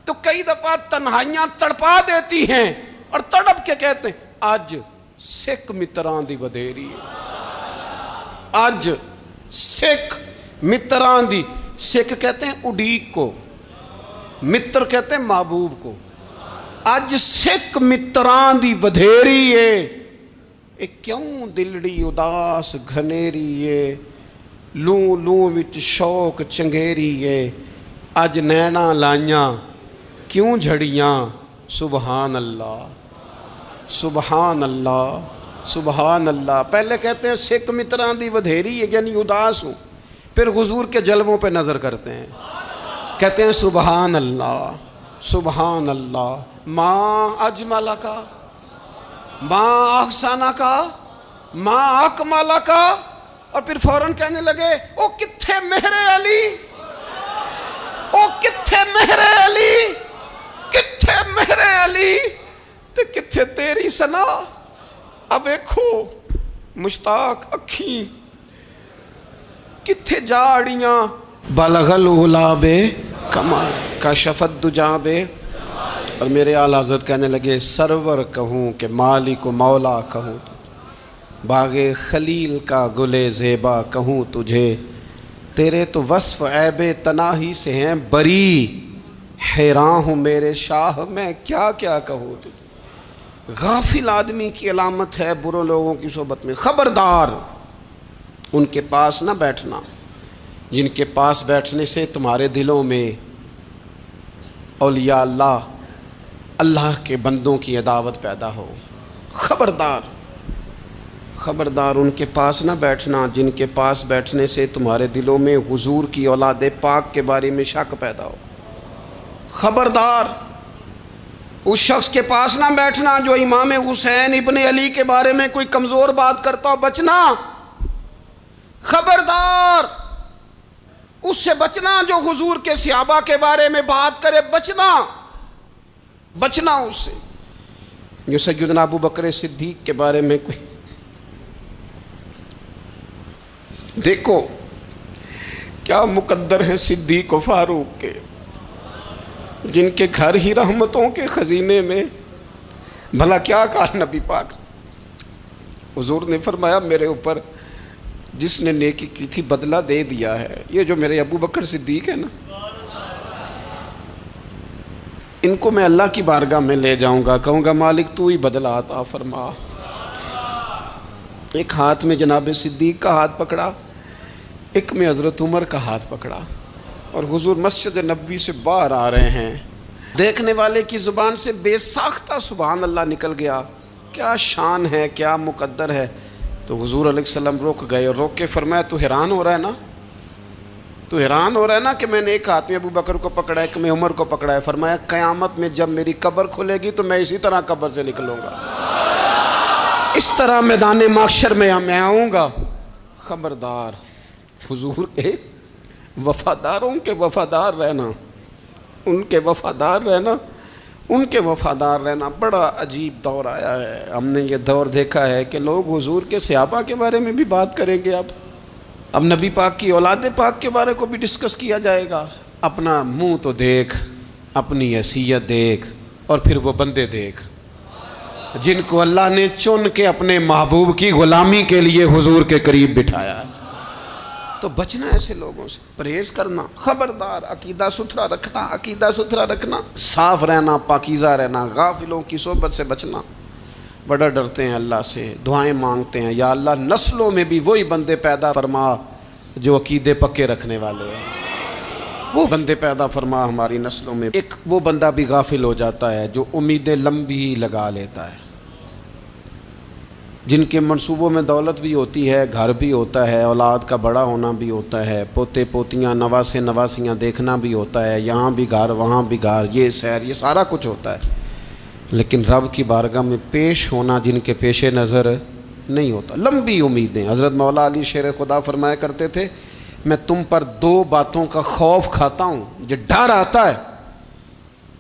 S1: تو کئی دفعہ تنہائیاں تڑپا دیتی ہیں اور تڑپ کے کہتے ہیں آج سکھ متران دی ودھیری ہے، آج سکھ متران دی، سکھ کہتے ہیں اڈیق کو، متر کہتے ہیں محبوب کو، اج سکھ متران دی ودھیری ہے، اے کیوں دلڑی اداس گھنیری ہے، لوں لوں وچ شوق چنگیری ہے، اج نینا لائیاں کیوں جھڑیاں، سبحان اللہ سبحان اللہ سبحان اللہ۔ پہلے کہتے ہیں سکھ متران دی ودھیری ہے یعنی اداس ہوں، پھر حضور کے جلووں پہ نظر کرتے ہیں، کہتے ہیں سبحان اللہ سبحان اللہ، ماں اجمل کا ماں احسن کا ماں اکمل کا، اور پھر فوراً کہنے لگے او کتھے مہر علی، او کتھے مہر علی، کتھے مہر علی تے کتھے تیری سنا، اب ویکھو مشتاق اکھیں کتھے جاڑیاں، بلغ العلا بے کمال کشف الدجی بے، اور میرے اعلیٰ حضرت کہنے لگے سرور کہوں کہ مالک و مولا کہوں، باغ خلیل کا گلے زیبا کہوں تجھے، تیرے تو وصف عیب تناہی سے ہیں بری، حیران ہوں میرے شاہ میں کیا کیا کہوں تجھے۔ غافل آدمی کی علامت ہے برے لوگوں کی صحبت میں، خبردار ان کے پاس نہ بیٹھنا جن کے پاس بیٹھنے سے تمہارے دلوں میں اولیاء اللہ اللہ کے بندوں کی عداوت پیدا ہو، خبردار خبردار ان کے پاس نہ بیٹھنا جن کے پاس بیٹھنے سے تمہارے دلوں میں حضور کی اولاد پاک کے بارے میں شک پیدا ہو، خبردار اس شخص کے پاس نہ بیٹھنا جو امام حسین ابن علی کے بارے میں کوئی کمزور بات کرتا ہو، بچنا، خبردار اس سے بچنا جو حضور کے صحابہ کے بارے میں بات کرے، بچنا بچنا اس سے، جو سیدنا ابو بکر صدیق کے بارے میں کوئی، دیکھو کیا مقدر ہیں صدیق و فاروق کے، جن کے گھر ہی رحمتوں کے خزینے میں، بھلا کیا کہا نبی پاک، حضور نے فرمایا میرے اوپر جس نے نیکی کی تھی بدلہ دے دیا ہے، یہ جو میرے ابو بکر صدیق ہے نا، ان کو میں اللہ کی بارگاہ میں لے جاؤں گا، کہوں گا مالک تو ہی بدلہ عطا فرما۔ ایک ہاتھ میں جناب صدیق کا ہاتھ پکڑا، ایک میں حضرت عمر کا ہاتھ پکڑا، اور حضور مسجد نبوی سے باہر آ رہے ہیں، دیکھنے والے کی زبان سے بے ساختہ سبحان اللہ نکل گیا، کیا شان ہے کیا مقدر ہے۔ تو حضور علیہ السلام رک گئے اور روک کے فرمایا تو حیران ہو رہا ہے نا، تو حیران ہو رہا ہے نا کہ میں نے ایک ہاتھ میں ابو بکر کو پکڑا ہے، ایک میں عمر کو پکڑا ہے، فرمایا قیامت میں جب میری قبر کھلے گی تو میں اسی طرح قبر سے نکلوں گا، اس طرح میدان محشر میں میں آؤں گا۔ خبردار حضور کے وفاداروں کے وفادار رہنا، ان کے وفادار رہنا، ان کے وفادار رہنا۔ بڑا عجیب دور آیا ہے، ہم نے یہ دور دیکھا ہے کہ لوگ حضور کے صحابہ کے بارے میں بھی بات کریں گے، اب نبی پاک کی اولاد پاک کے بارے کو بھی ڈسکس کیا جائے گا۔ اپنا منہ تو دیکھ، اپنی حیثیت دیکھ، اور پھر وہ بندے دیکھ جن کو اللہ نے چن کے اپنے محبوب کی غلامی کے لیے حضور کے قریب بٹھایا ہے۔ تو بچنا ایسے لوگوں سے، پرہیز کرنا، خبردار عقیدہ ستھرا رکھنا، عقیدہ ستھرا رکھنا، صاف رہنا، پاکیزہ رہنا، غافلوں کی صحبت سے بچنا۔ بڑا ڈرتے ہیں اللہ سے، دعائیں مانگتے ہیں یا اللہ نسلوں میں بھی وہی بندے پیدا فرما جو عقیدے پکے رکھنے والے ہیں، وہ بندے پیدا فرما ہماری نسلوں میں۔ ایک وہ بندہ بھی غافل ہو جاتا ہے جو امیدیں لمبی لگا لیتا ہے، جن کے منصوبوں میں دولت بھی ہوتی ہے، گھر بھی ہوتا ہے، اولاد کا بڑا ہونا بھی ہوتا ہے، پوتے پوتیاں نواسے نواسیاں دیکھنا بھی ہوتا ہے، یہاں بھی گھر وہاں بھی گھر، یہ سیر، یہ سارا کچھ ہوتا ہے، لیکن رب کی بارگاہ میں پیش ہونا جن کے پیش نظر نہیں ہوتا۔ لمبی امیدیں۔ حضرت مولا علی شیر خدا فرمایا کرتے تھے، میں تم پر دو باتوں کا خوف کھاتا ہوں، جو ڈر آتا ہے،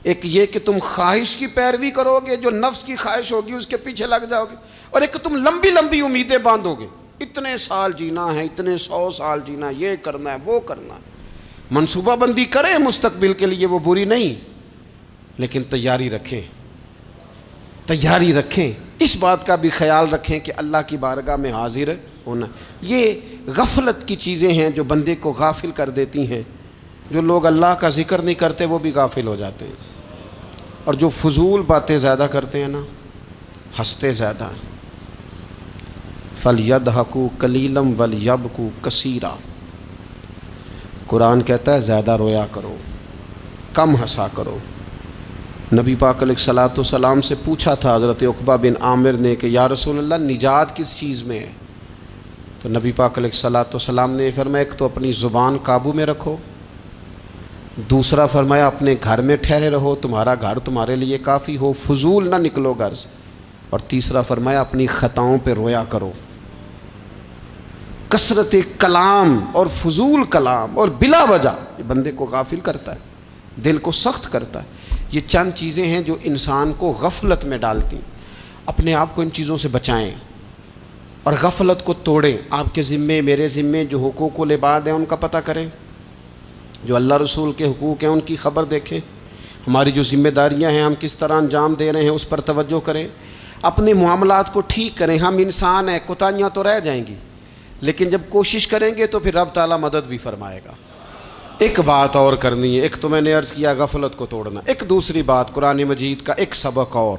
S1: ایک یہ کہ تم خواہش کی پیروی کرو گے، جو نفس کی خواہش ہوگی اس کے پیچھے لگ جاؤ گے، اور ایک کہ تم لمبی لمبی امیدیں باندھو گے، اتنے سال جینا ہے، اتنے 100 سال جینا، یہ کرنا ہے وہ کرنا ہے۔ منصوبہ بندی کریں مستقبل کے لیے، وہ بری نہیں، لیکن تیاری رکھیں، تیاری رکھیں، اس بات کا بھی خیال رکھیں کہ اللہ کی بارگاہ میں حاضر ہونا۔ یہ غفلت کی چیزیں ہیں جو بندے کو غافل کر دیتی ہیں۔ جو لوگ اللہ کا ذکر نہیں کرتے وہ بھی غافل ہو جاتے ہیں، اور جو فضول باتیں زیادہ کرتے ہیں نا، ہنستے زیادہ ہیں۔ فَلْيَضْحَكُوا قَلِيلًا وَلْيَبْكُوا كَثِيرًا، قرآن کہتا ہے زیادہ رویا کرو، کم ہنسا کرو۔ نبی پاک علیہ الصلوۃ والسلام سے پوچھا تھا حضرت عقبہ بن عامر نے کہ یا رسول اللہ نجات کس چیز میں ہے؟ تو نبی پاک علیہ الصلوۃ والسلام نے فرمایا ایک تو اپنی زبان قابو میں رکھو، دوسرا فرمایا اپنے گھر میں ٹھہرے رہو، تمہارا گھر تمہارے لیے کافی ہو، فضول نہ نکلو گھر سے، اور تیسرا فرمایا اپنی خطاؤں پہ رویا کرو۔ کثرت کلام اور فضول کلام اور بلا وجہ یہ بندے کو غافل کرتا ہے، دل کو سخت کرتا ہے۔ یہ چند چیزیں ہیں جو انسان کو غفلت میں ڈالتی ہیں۔ اپنے آپ کو ان چیزوں سے بچائیں اور غفلت کو توڑیں۔ آپ کے ذمے، میرے ذمے جو حقوق العباد ہیں ان کا پتہ کریں، جو اللہ رسول کے حقوق ہیں ان کی خبر دیکھیں، ہماری جو ذمہ داریاں ہیں ہم کس طرح انجام دے رہے ہیں اس پر توجہ کریں، اپنے معاملات کو ٹھیک کریں۔ ہم انسان ہیں، کوتاہیاں تو رہ جائیں گی، لیکن جب کوشش کریں گے تو پھر رب تعالیٰ مدد بھی فرمائے گا۔ ایک بات اور کرنی ہے، ایک تو میں نے عرض کیا غفلت کو توڑنا، ایک دوسری بات قرآن مجید کا ایک سبق اور،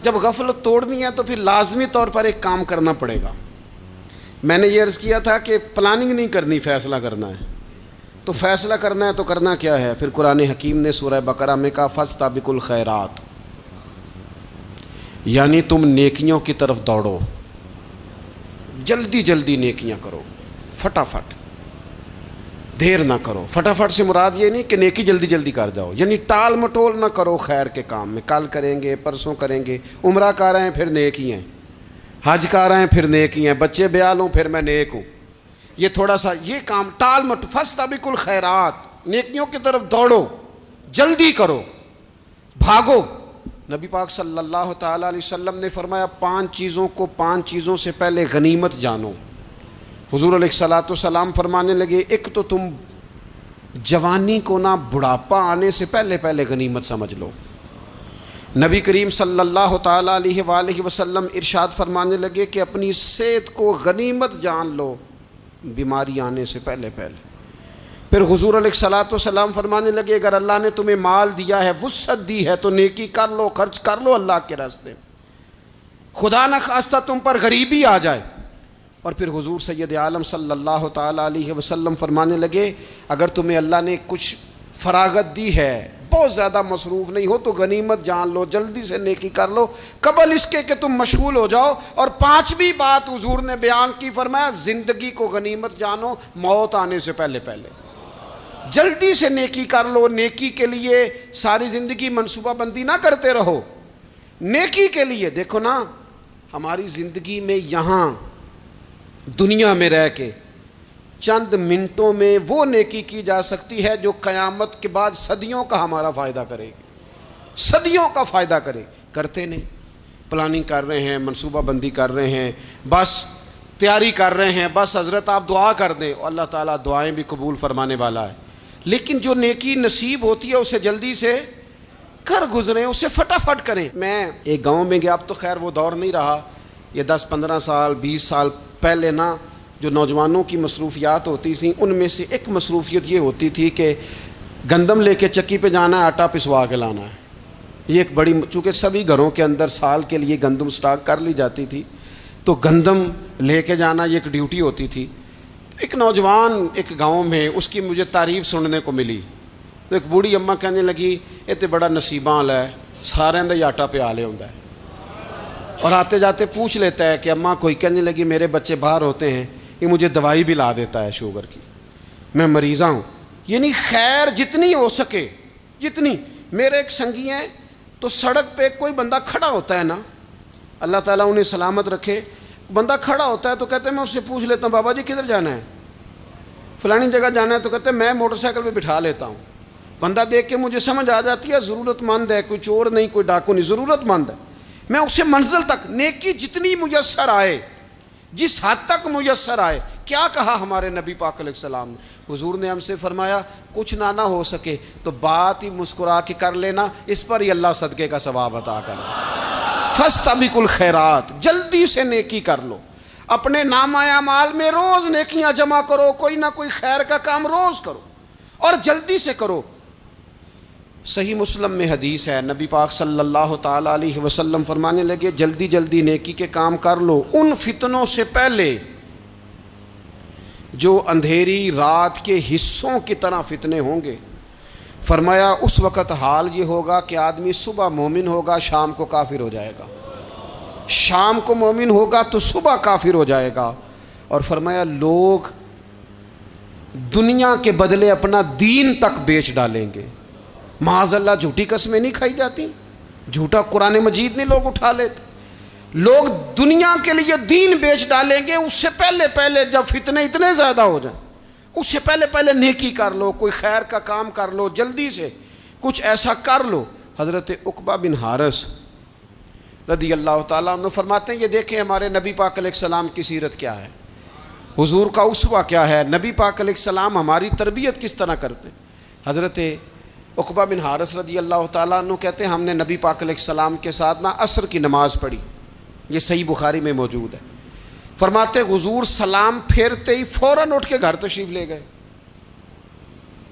S1: جب غفلت توڑنی ہے تو پھر لازمی طور پر ایک کام کرنا پڑے گا۔ میں نے یہ عرض کیا تھا کہ پلاننگ نہیں کرنی، فیصلہ کرنا ہے۔ تو فیصلہ کرنا ہے تو کرنا کیا ہے؟ پھر قرآن حکیم نے سورہ بقرہ میں کہا فاستبقوا الخیرات، یعنی تم نیکیوں کی طرف دوڑو، جلدی جلدی نیکیاں کرو، فٹافٹ، دیر نہ کرو۔ فٹافٹ سے مراد یہ نہیں کہ نیکی جلدی جلدی کر جاؤ، یعنی ٹال مٹول نہ کرو خیر کے کام میں، کل کریں گے، پرسوں کریں گے، عمرہ کر رہے ہیں پھر نیکی ہیں، حج کر رہے ہیں پھر نیکی ہیں، بچے بیال ہوں پھر میں نیک ہوں، یہ تھوڑا سا یہ کام ٹال مٹ۔ فاستبقوا الخیرات، نیکیوں کی طرف دوڑو، جلدی کرو، بھاگو۔ نبی پاک صلی اللہ تعالیٰ علیہ وسلم نے فرمایا 5 چیزوں کو 5 چیزوں سے پہلے غنیمت جانو۔ حضور علیہ الصلوۃ والسلام فرمانے لگے ایک تو تم جوانی کو نہ بڑھاپا آنے سے پہلے پہلے غنیمت سمجھ لو۔ نبی کریم صلی اللہ تعالیٰ علیہ وآلہ وسلم ارشاد فرمانے لگے کہ اپنی صحت کو غنیمت جان لو، بیماری آنے سے پہلے پہلے۔ پھر حضور علیہ الصلوۃ والسلام فرمانے لگے اگر اللہ نے تمہیں مال دیا ہے، وسعت دی ہے، تو نیکی کر لو، خرچ کر لو اللہ کے راستے میں، خدا نہ خواستہ تم پر غریبی آ جائے۔ اور پھر حضور سید عالم صلی اللہ تعالیٰ علیہ وسلم فرمانے لگے اگر تمہیں اللہ نے کچھ فراغت دی ہے، بہت زیادہ مصروف نہیں ہو، تو غنیمت جان لو، جلدی سے نیکی کر لو قبل اس کے کہ تم مشغول ہو جاؤ۔ اور 5ویں بات حضور نے بیان کی، فرمایا زندگی کو غنیمت جانو، موت آنے سے پہلے پہلے جلدی سے نیکی کر لو۔ نیکی کے لیے ساری زندگی منصوبہ بندی نہ کرتے رہو، نیکی کے لیے دیکھو نا، ہماری زندگی میں یہاں دنیا میں رہ کے چند منٹوں میں وہ نیکی کی جا سکتی ہے جو قیامت کے بعد صدیوں کا ہمارا فائدہ کرے گی، صدیوں کا فائدہ کرے۔ کرتے نہیں، پلاننگ کر رہے ہیں، منصوبہ بندی کر رہے ہیں، بس تیاری کر رہے ہیں، بس حضرت آپ دعا کر دیں، اللہ تعالیٰ دعائیں بھی قبول فرمانے والا ہے، لیکن جو نیکی نصیب ہوتی ہے اسے جلدی سے کر گزریں، اسے فٹافٹ کریں۔ میں ایک گاؤں میں گیا، اب تو خیر وہ دور نہیں رہا، یہ 10-15 سال 20 سال پہلے نا جو نوجوانوں کی مصروفیات ہوتی تھیں ان میں سے ایک مصروفیت یہ ہوتی تھی کہ گندم لے کے چکی پہ جانا ہے، آٹا پسوا کے لانا ہے۔ یہ ایک بڑی، چونکہ سبھی گھروں کے اندر سال کے لیے گندم سٹاک کر لی جاتی تھی، تو گندم لے کے جانا یہ ایک ڈیوٹی ہوتی تھی۔ ایک نوجوان ایک گاؤں میں، اس کی مجھے تعریف سننے کو ملی، تو ایک بوڑھی اماں کہنے لگی یہ تو بڑا نصیباں والا ہے، سارے دا آٹا پیا لے ہوندا ہے۔ اور آتے جاتے پوچھ لیتا ہے کہ اماں کوئی کہنے لگی میرے بچے باہر ہوتے ہیں، یہ مجھے دوائی بھی لا دیتا ہے شوگر کی، میں مریضہ ہوں۔ یعنی خیر جتنی ہو سکے، جتنی۔ میرے ایک سنگی ہیں تو سڑک پہ کوئی بندہ کھڑا ہوتا ہے نا، اللہ تعالیٰ انہیں سلامت رکھے، بندہ کھڑا ہوتا ہے تو کہتے ہیں میں اس سے پوچھ لیتا ہوں بابا جی کدھر جانا ہے، فلانی جگہ جانا ہے، تو کہتے ہیں میں موٹر سائیکل پہ بٹھا لیتا ہوں۔ بندہ دیکھ کے مجھے سمجھ آ جاتی ہے ضرورت مند ہے، کوئی چور نہیں، کوئی ڈاکو نہیں، ضرورت مند ہے۔ میں اسے منزل تک، نیکی جتنی میسر آئے، جس حد تک میسر آئے۔ کیا کہا ہمارے نبی پاک علیہ السلام نے؟ حضور نے ہم سے فرمایا کچھ نہ ہو سکے تو بات ہی مسکرا کے کر لینا، اس پر ہی اللہ صدقے کا ثواب عطا کرے۔ فاستبقوا الخیرات، جلدی سے نیکی کر لو، اپنے نامہ اعمال میں روز نیکیاں جمع کرو، کوئی نہ کوئی خیر کا کام روز کرو اور جلدی سے کرو۔ صحیح مسلم میں حدیث ہے، نبی پاک صلی اللہ تعالیٰ علیہ وسلم فرمانے لگے جلدی جلدی نیکی کے کام کر لو ان فتنوں سے پہلے جو اندھیری رات کے حصوں کی طرح فتنے ہوں گے۔ فرمایا اس وقت حال یہ ہوگا کہ آدمی صبح مومن ہوگا، شام کو کافر ہو جائے گا، شام کو مومن ہوگا تو صبح کافر ہو جائے گا۔ اور فرمایا لوگ دنیا کے بدلے اپنا دین تک بیچ ڈالیں گے۔ معاذ اللہ جھوٹی قسمیں نہیں کھائی جاتی، جھوٹا قرآن مجید نہیں لوگ اٹھا لیتے، لوگ دنیا کے لیے دین بیچ ڈالیں گے۔ اس سے پہلے جب فتنے اتنے زیادہ ہو جائیں، اس سے پہلے نیکی کر لو، کوئی خیر کا کام کر لو، جلدی سے کچھ ایسا کر لو۔ حضرت عقبہ بن حارث رضی اللہ تعالیٰ عنہ فرماتے ہیں یہ دیکھیں ہمارے نبی پاک علیہ السلام کی سیرت کیا ہے، حضور کا اسوہ کیا ہے، نبی پاک علیہ السلام ہماری تربیت کس طرح کرتے۔ حضرت عقبہ بن حارث رضی اللہ تعالیٰ عنہ کہتے ہیں ہم نے نبی پاک علیہ السلام کے ساتھ عصر کی نماز پڑھی، یہ صحیح بخاری میں موجود ہے۔ فرماتے حضور سلام پھیرتے ہی فوراً اٹھ کے گھر تشریف لے گئے۔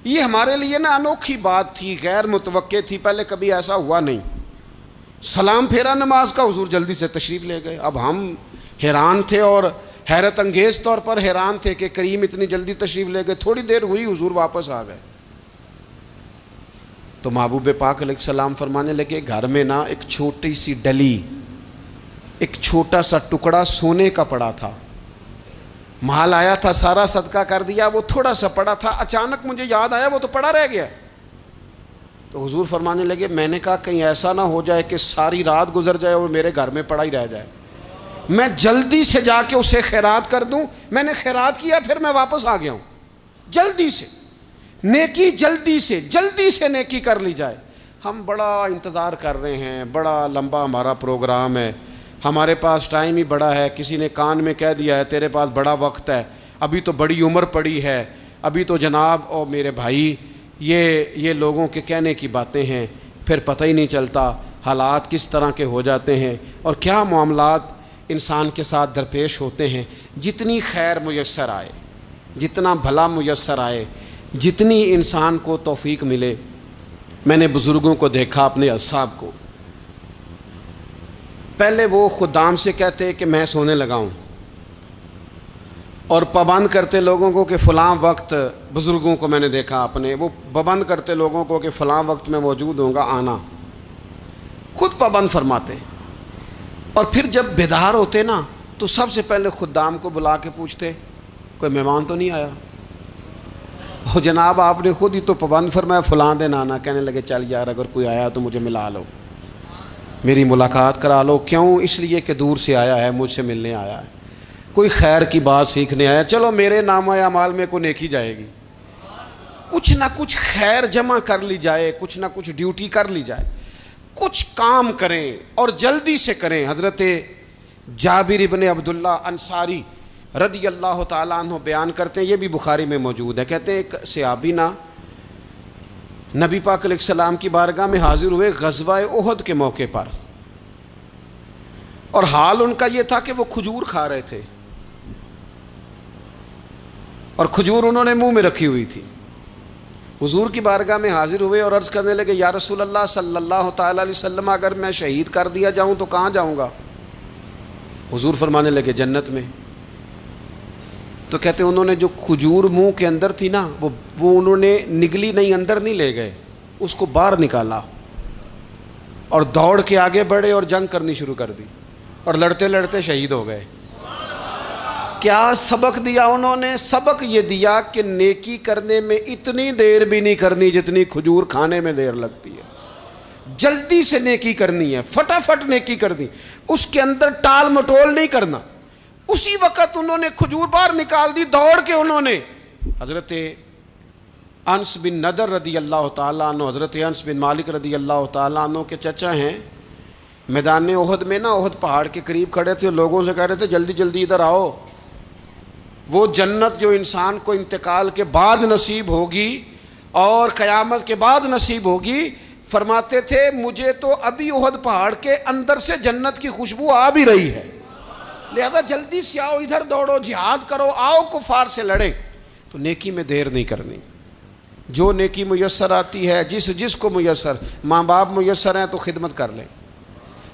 S1: یہ ہمارے لیے انوکھی بات تھی، غیر متوقع تھی، پہلے کبھی ایسا ہوا نہیں۔ سلام پھیرا نماز کا، حضور جلدی سے تشریف لے گئے۔ اب ہم حیران تھے اور حیرت انگیز طور پر حیران تھے کہ کریم اتنی جلدی تشریف لے گئے۔ تھوڑی دیر ہوئی حضور واپس آ گئے تو محبوب پاک علیہ السلام فرمانے لگے گھر میں ایک چھوٹی سی ڈلی، ایک چھوٹا سا ٹکڑا سونے کا پڑا تھا، مال آیا تھا سارا صدقہ کر دیا، وہ تھوڑا سا پڑا تھا، اچانک مجھے یاد آیا وہ تو پڑا رہ گیا۔ تو حضور فرمانے لگے میں نے کہا کہیں ایسا نہ ہو جائے کہ ساری رات گزر جائے اور میرے گھر میں پڑا ہی رہ جائے، میں جلدی سے جا کے اسے خیرات کر دوں۔ میں نے خیرات کیا پھر میں واپس آ گیا ہوں۔ جلدی سے نیکی، جلدی سے نیکی کر لی جائے۔ ہم بڑا انتظار کر رہے ہیں، بڑا لمبا ہمارا پروگرام ہے، ہمارے پاس ٹائم ہی بڑا ہے، کسی نے کان میں کہہ دیا ہے تیرے پاس بڑا وقت ہے، ابھی تو بڑی عمر پڑی ہے، ابھی تو جناب او میرے بھائی یہ لوگوں کے کہنے کی باتیں ہیں، پھر پتہ ہی نہیں چلتا حالات کس طرح کے ہو جاتے ہیں اور کیا معاملات انسان کے ساتھ درپیش ہوتے ہیں۔ جتنی خیر میسر آئے، جتنا بھلا میسر آئے، جتنی انسان کو توفیق ملے۔ میں نے بزرگوں کو دیکھا، اپنے اصحاب کو، پہلے وہ خدام سے کہتے کہ میں سونے لگا ہوں اور پابند کرتے لوگوں کو کہ فلاں وقت، بزرگوں کو میں نے دیکھا اپنے، وہ پابند کرتے لوگوں کو کہ فلاں وقت میں موجود ہوں گا آنا، خود پابند فرماتے، اور پھر جب بیدار ہوتے تو سب سے پہلے خدام کو بلا کے پوچھتے کوئی مہمان تو نہیں آیا؟ وہ جناب آپ نے خود ہی تو پابند فرمایا فلاں دن آنا۔ کہنے لگے چل یار اگر کوئی آیا تو مجھے ملا لو، میری ملاقات کرا لو۔ کیوں؟ اس لیے کہ دور سے آیا ہے، مجھ سے ملنے آیا ہے، کوئی خیر کی بات سیکھنے آیا، چلو میرے نامہ اعمال میں کوئی نیکی جائے گی، کچھ نہ کچھ خیر جمع کر لی جائے، کچھ نہ کچھ ڈیوٹی کر لی جائے، کچھ کام کریں اور جلدی سے کریں۔ حضرت جابر ابن عبداللہ انصاری رضی اللہ تعالیٰ عنہ بیان کرتے ہیں، یہ بھی بخاری میں موجود ہے، کہتے ہیں ایک صحابی نبی پاک علیہ السلام کی بارگاہ میں حاضر ہوئے غزوہ احد کے موقع پر، اور حال ان کا یہ تھا کہ وہ کھجور کھا رہے تھے اور کھجور انہوں نے منہ میں رکھی ہوئی تھی۔ حضور کی بارگاہ میں حاضر ہوئے اور عرض کرنے لگے یا رسول اللہ صلی اللہ تعالیٰ علیہ وسلم اگر میں شہید کر دیا جاؤں تو کہاں جاؤں گا؟ حضور فرمانے لگے جنت میں۔ تو کہتے ہیں انہوں نے جو کھجور منہ کے اندر تھی وہ انہوں نے نگلی نہیں، اندر نہیں لے گئے، اس کو باہر نکالا اور دوڑ کے آگے بڑھے اور جنگ کرنی شروع کر دی۔ اور لڑتے لڑتے شہید ہو گئے۔ کیا سبق دیا انہوں نے؟ سبق یہ دیا کہ نیکی کرنے میں اتنی دیر بھی نہیں کرنی جتنی کھجور کھانے میں دیر لگتی ہے۔ جلدی سے نیکی کرنی ہے، فٹافٹ نیکی کرنی، اس کے اندر ٹال مٹول نہیں کرنا۔ اسی وقت انہوں نے کھجور باہر نکال دی، دوڑ کے انہوں نے حضرت انس بن نضر رضی اللہ تعالیٰ عنہ، حضرت انس بن مالک رضی اللہ تعالیٰ عنہ کے چچا ہیں، میدان احد میں نا، احد پہاڑ کے قریب کھڑے تھے، لوگوں سے کہہ رہے تھے جلدی جلدی ادھر آؤ، وہ جنت جو انسان کو انتقال کے بعد نصیب ہوگی اور قیامت کے بعد نصیب ہوگی، فرماتے تھے مجھے تو ابھی احد پہاڑ کے اندر سے جنت کی خوشبو آ بھی رہی ہے، لہذا جلدی سے آؤ، ادھر دوڑو، جہاد کرو، آؤ کفار سے لڑیں۔ تو نیکی میں دیر نہیں کرنی، جو نیکی میسر آتی ہے، جس کو میسر، ماں باپ میسر ہیں تو خدمت کر لیں،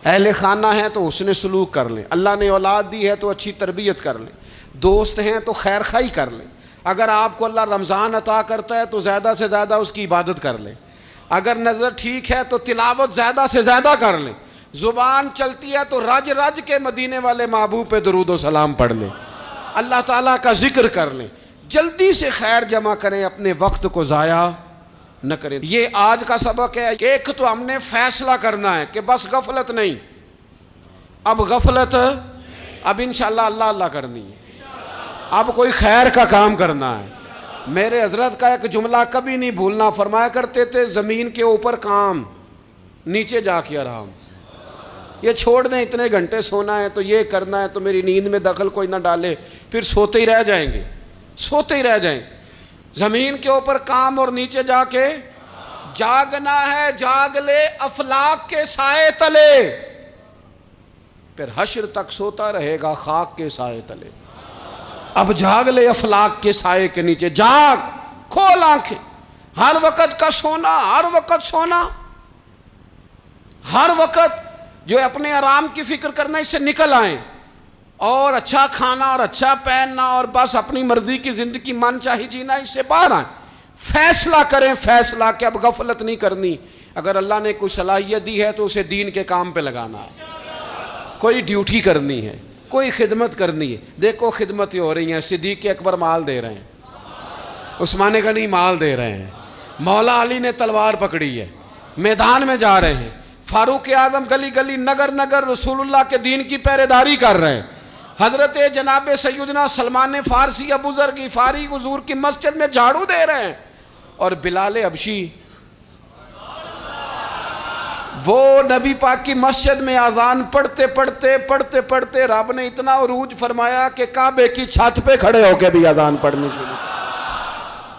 S1: اہل خانہ ہیں تو حسن سلوک کر لیں، اللہ نے اولاد دی ہے تو اچھی تربیت کر لیں، دوست ہیں تو خیر خواہی کر لیں، اگر آپ کو اللہ رمضان عطا کرتا ہے تو زیادہ سے زیادہ اس کی عبادت کر لیں، اگر نظر ٹھیک ہے تو تلاوت زیادہ سے زیادہ کر لیں، زبان چلتی ہے تو رج رج کے مدینے والے محبوب پہ درود و سلام پڑھ لیں، اللہ تعالیٰ کا ذکر کر لیں، جلدی سے خیر جمع کریں، اپنے وقت کو ضائع نہ کریں۔ یہ آج کا سبق ہے کہ ایک تو ہم نے فیصلہ کرنا ہے کہ بس غفلت نہیں، اب غفلت، اب انشاءاللہ اللہ اللہ کرنی ہے، اب کوئی خیر کا کام کرنا ہے۔ میرے حضرت کا ایک جملہ کبھی نہیں بھولنا، فرمایا کرتے تھے زمین کے اوپر کام، نیچے جا کے آرام، یہ چھوڑ دیں اتنے گھنٹے سونا ہے تو یہ کرنا ہے تو میری نیند میں دخل کوئی نہ ڈالے، پھر سوتے ہی رہ جائیں گے، سوتے ہی رہ جائیں گے۔ زمین کے اوپر کام اور نیچے جا کے جاگنا ہے، جاگ لے افلاک کے سائے تلے، پھر حشر تک سوتا رہے گا خاک کے سائے تلے۔ اب جاگ لے افلاک کے سائے کے نیچے، جاگ، کھول آنکھیں، ہر وقت کا سونا، ہر وقت سونا، ہر وقت جو اپنے آرام کی فکر کرنا، اس سے نکل آئیں اور اچھا کھانا اور اچھا پہننا اور بس اپنی مرضی کی زندگی من چاہی جینا، اس سے باہر آئیں، فیصلہ کریں، فیصلہ کہ اب غفلت نہیں کرنی، اگر اللہ نے کوئی صلاحیت دی ہے تو اسے دین کے کام پہ لگانا ہے، کوئی ڈیوٹی کرنی ہے، کوئی خدمت کرنی ہے۔ دیکھو خدمتیں ہو رہی ہیں، صدیق اکبر مال دے رہے ہیں، عثمان غنی مال دے رہے ہیں، مولا علی نے تلوار پکڑی ہے، میدان میں جا رہے ہیں، فاروق اعظم گلی گلی نگر نگر رسول اللہ کے دین کی پہرے داری کر رہے ہیں، حضرت جناب سیدنا سلمان فارسی ابو ذر غفاری حضور کی مسجد میں جھاڑو دے رہے ہیں، اور بلال حبشی وہ نبی پاک کی مسجد میں اذان پڑھتے پڑھتے رب نے اتنا عروج فرمایا کہ کعبے کی چھت پہ کھڑے ہو کے بھی اذان پڑھنی شروع،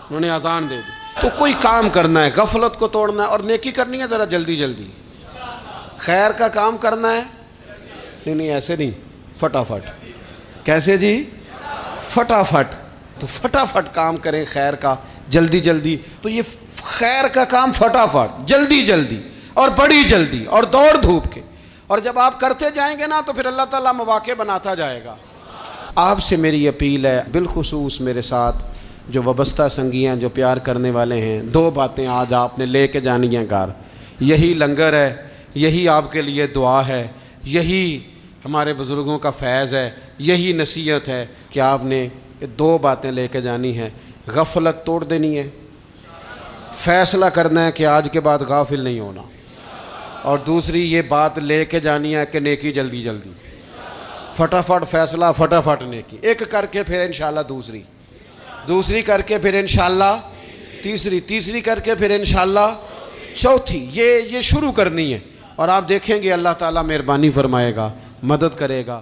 S1: انہوں نے اذان دے دی۔ تو کوئی کام کرنا ہے، غفلت کو توڑنا ہے اور نیکی کرنی ہے، ذرا جلدی جلدی خیر کا کام کرنا ہے، نہیں ایسے نہیں، فٹافٹ، کیسے جی؟ فٹافٹ، تو فٹافٹ کام کریں خیر کا، جلدی جلدی، تو یہ خیر کا کام فٹافٹ، جلدی جلدی اور بڑی جلدی اور دوڑ دھوپ کے، اور جب آپ کرتے جائیں گے نا تو پھر اللہ تعالیٰ مواقع بناتا جائے گا۔ آپ سے میری اپیل ہے، بالخصوص میرے ساتھ جو وابستہ سنگی ہیں، جو پیار کرنے والے ہیں، دو باتیں آج آپ نے لے کے جانی ہیں گھر، یہی لنگر ہے، یہی آپ کے لیے دعا ہے، یہی ہمارے بزرگوں کا فیض ہے، یہی نصیحت ہے کہ آپ نے یہ دو باتیں لے کے جانی ہیں، غفلت توڑ دینی ہے، فیصلہ کرنا ہے کہ آج کے بعد غافل نہیں ہونا، اور دوسری یہ بات لے کے جانی ہے کہ نیکی جلدی جلدی، فٹافٹ فیصلہ، فٹافٹ نیکی، ایک کر کے پھر انشاءاللہ دوسری کر کے پھر انشاءاللہ تیسری کر کے پھر انشاءاللہ چوتھی، یہ شروع کرنی ہے، اور آپ دیکھیں گے اللہ تعالیٰ مہربانی فرمائے گا، مدد کرے گا۔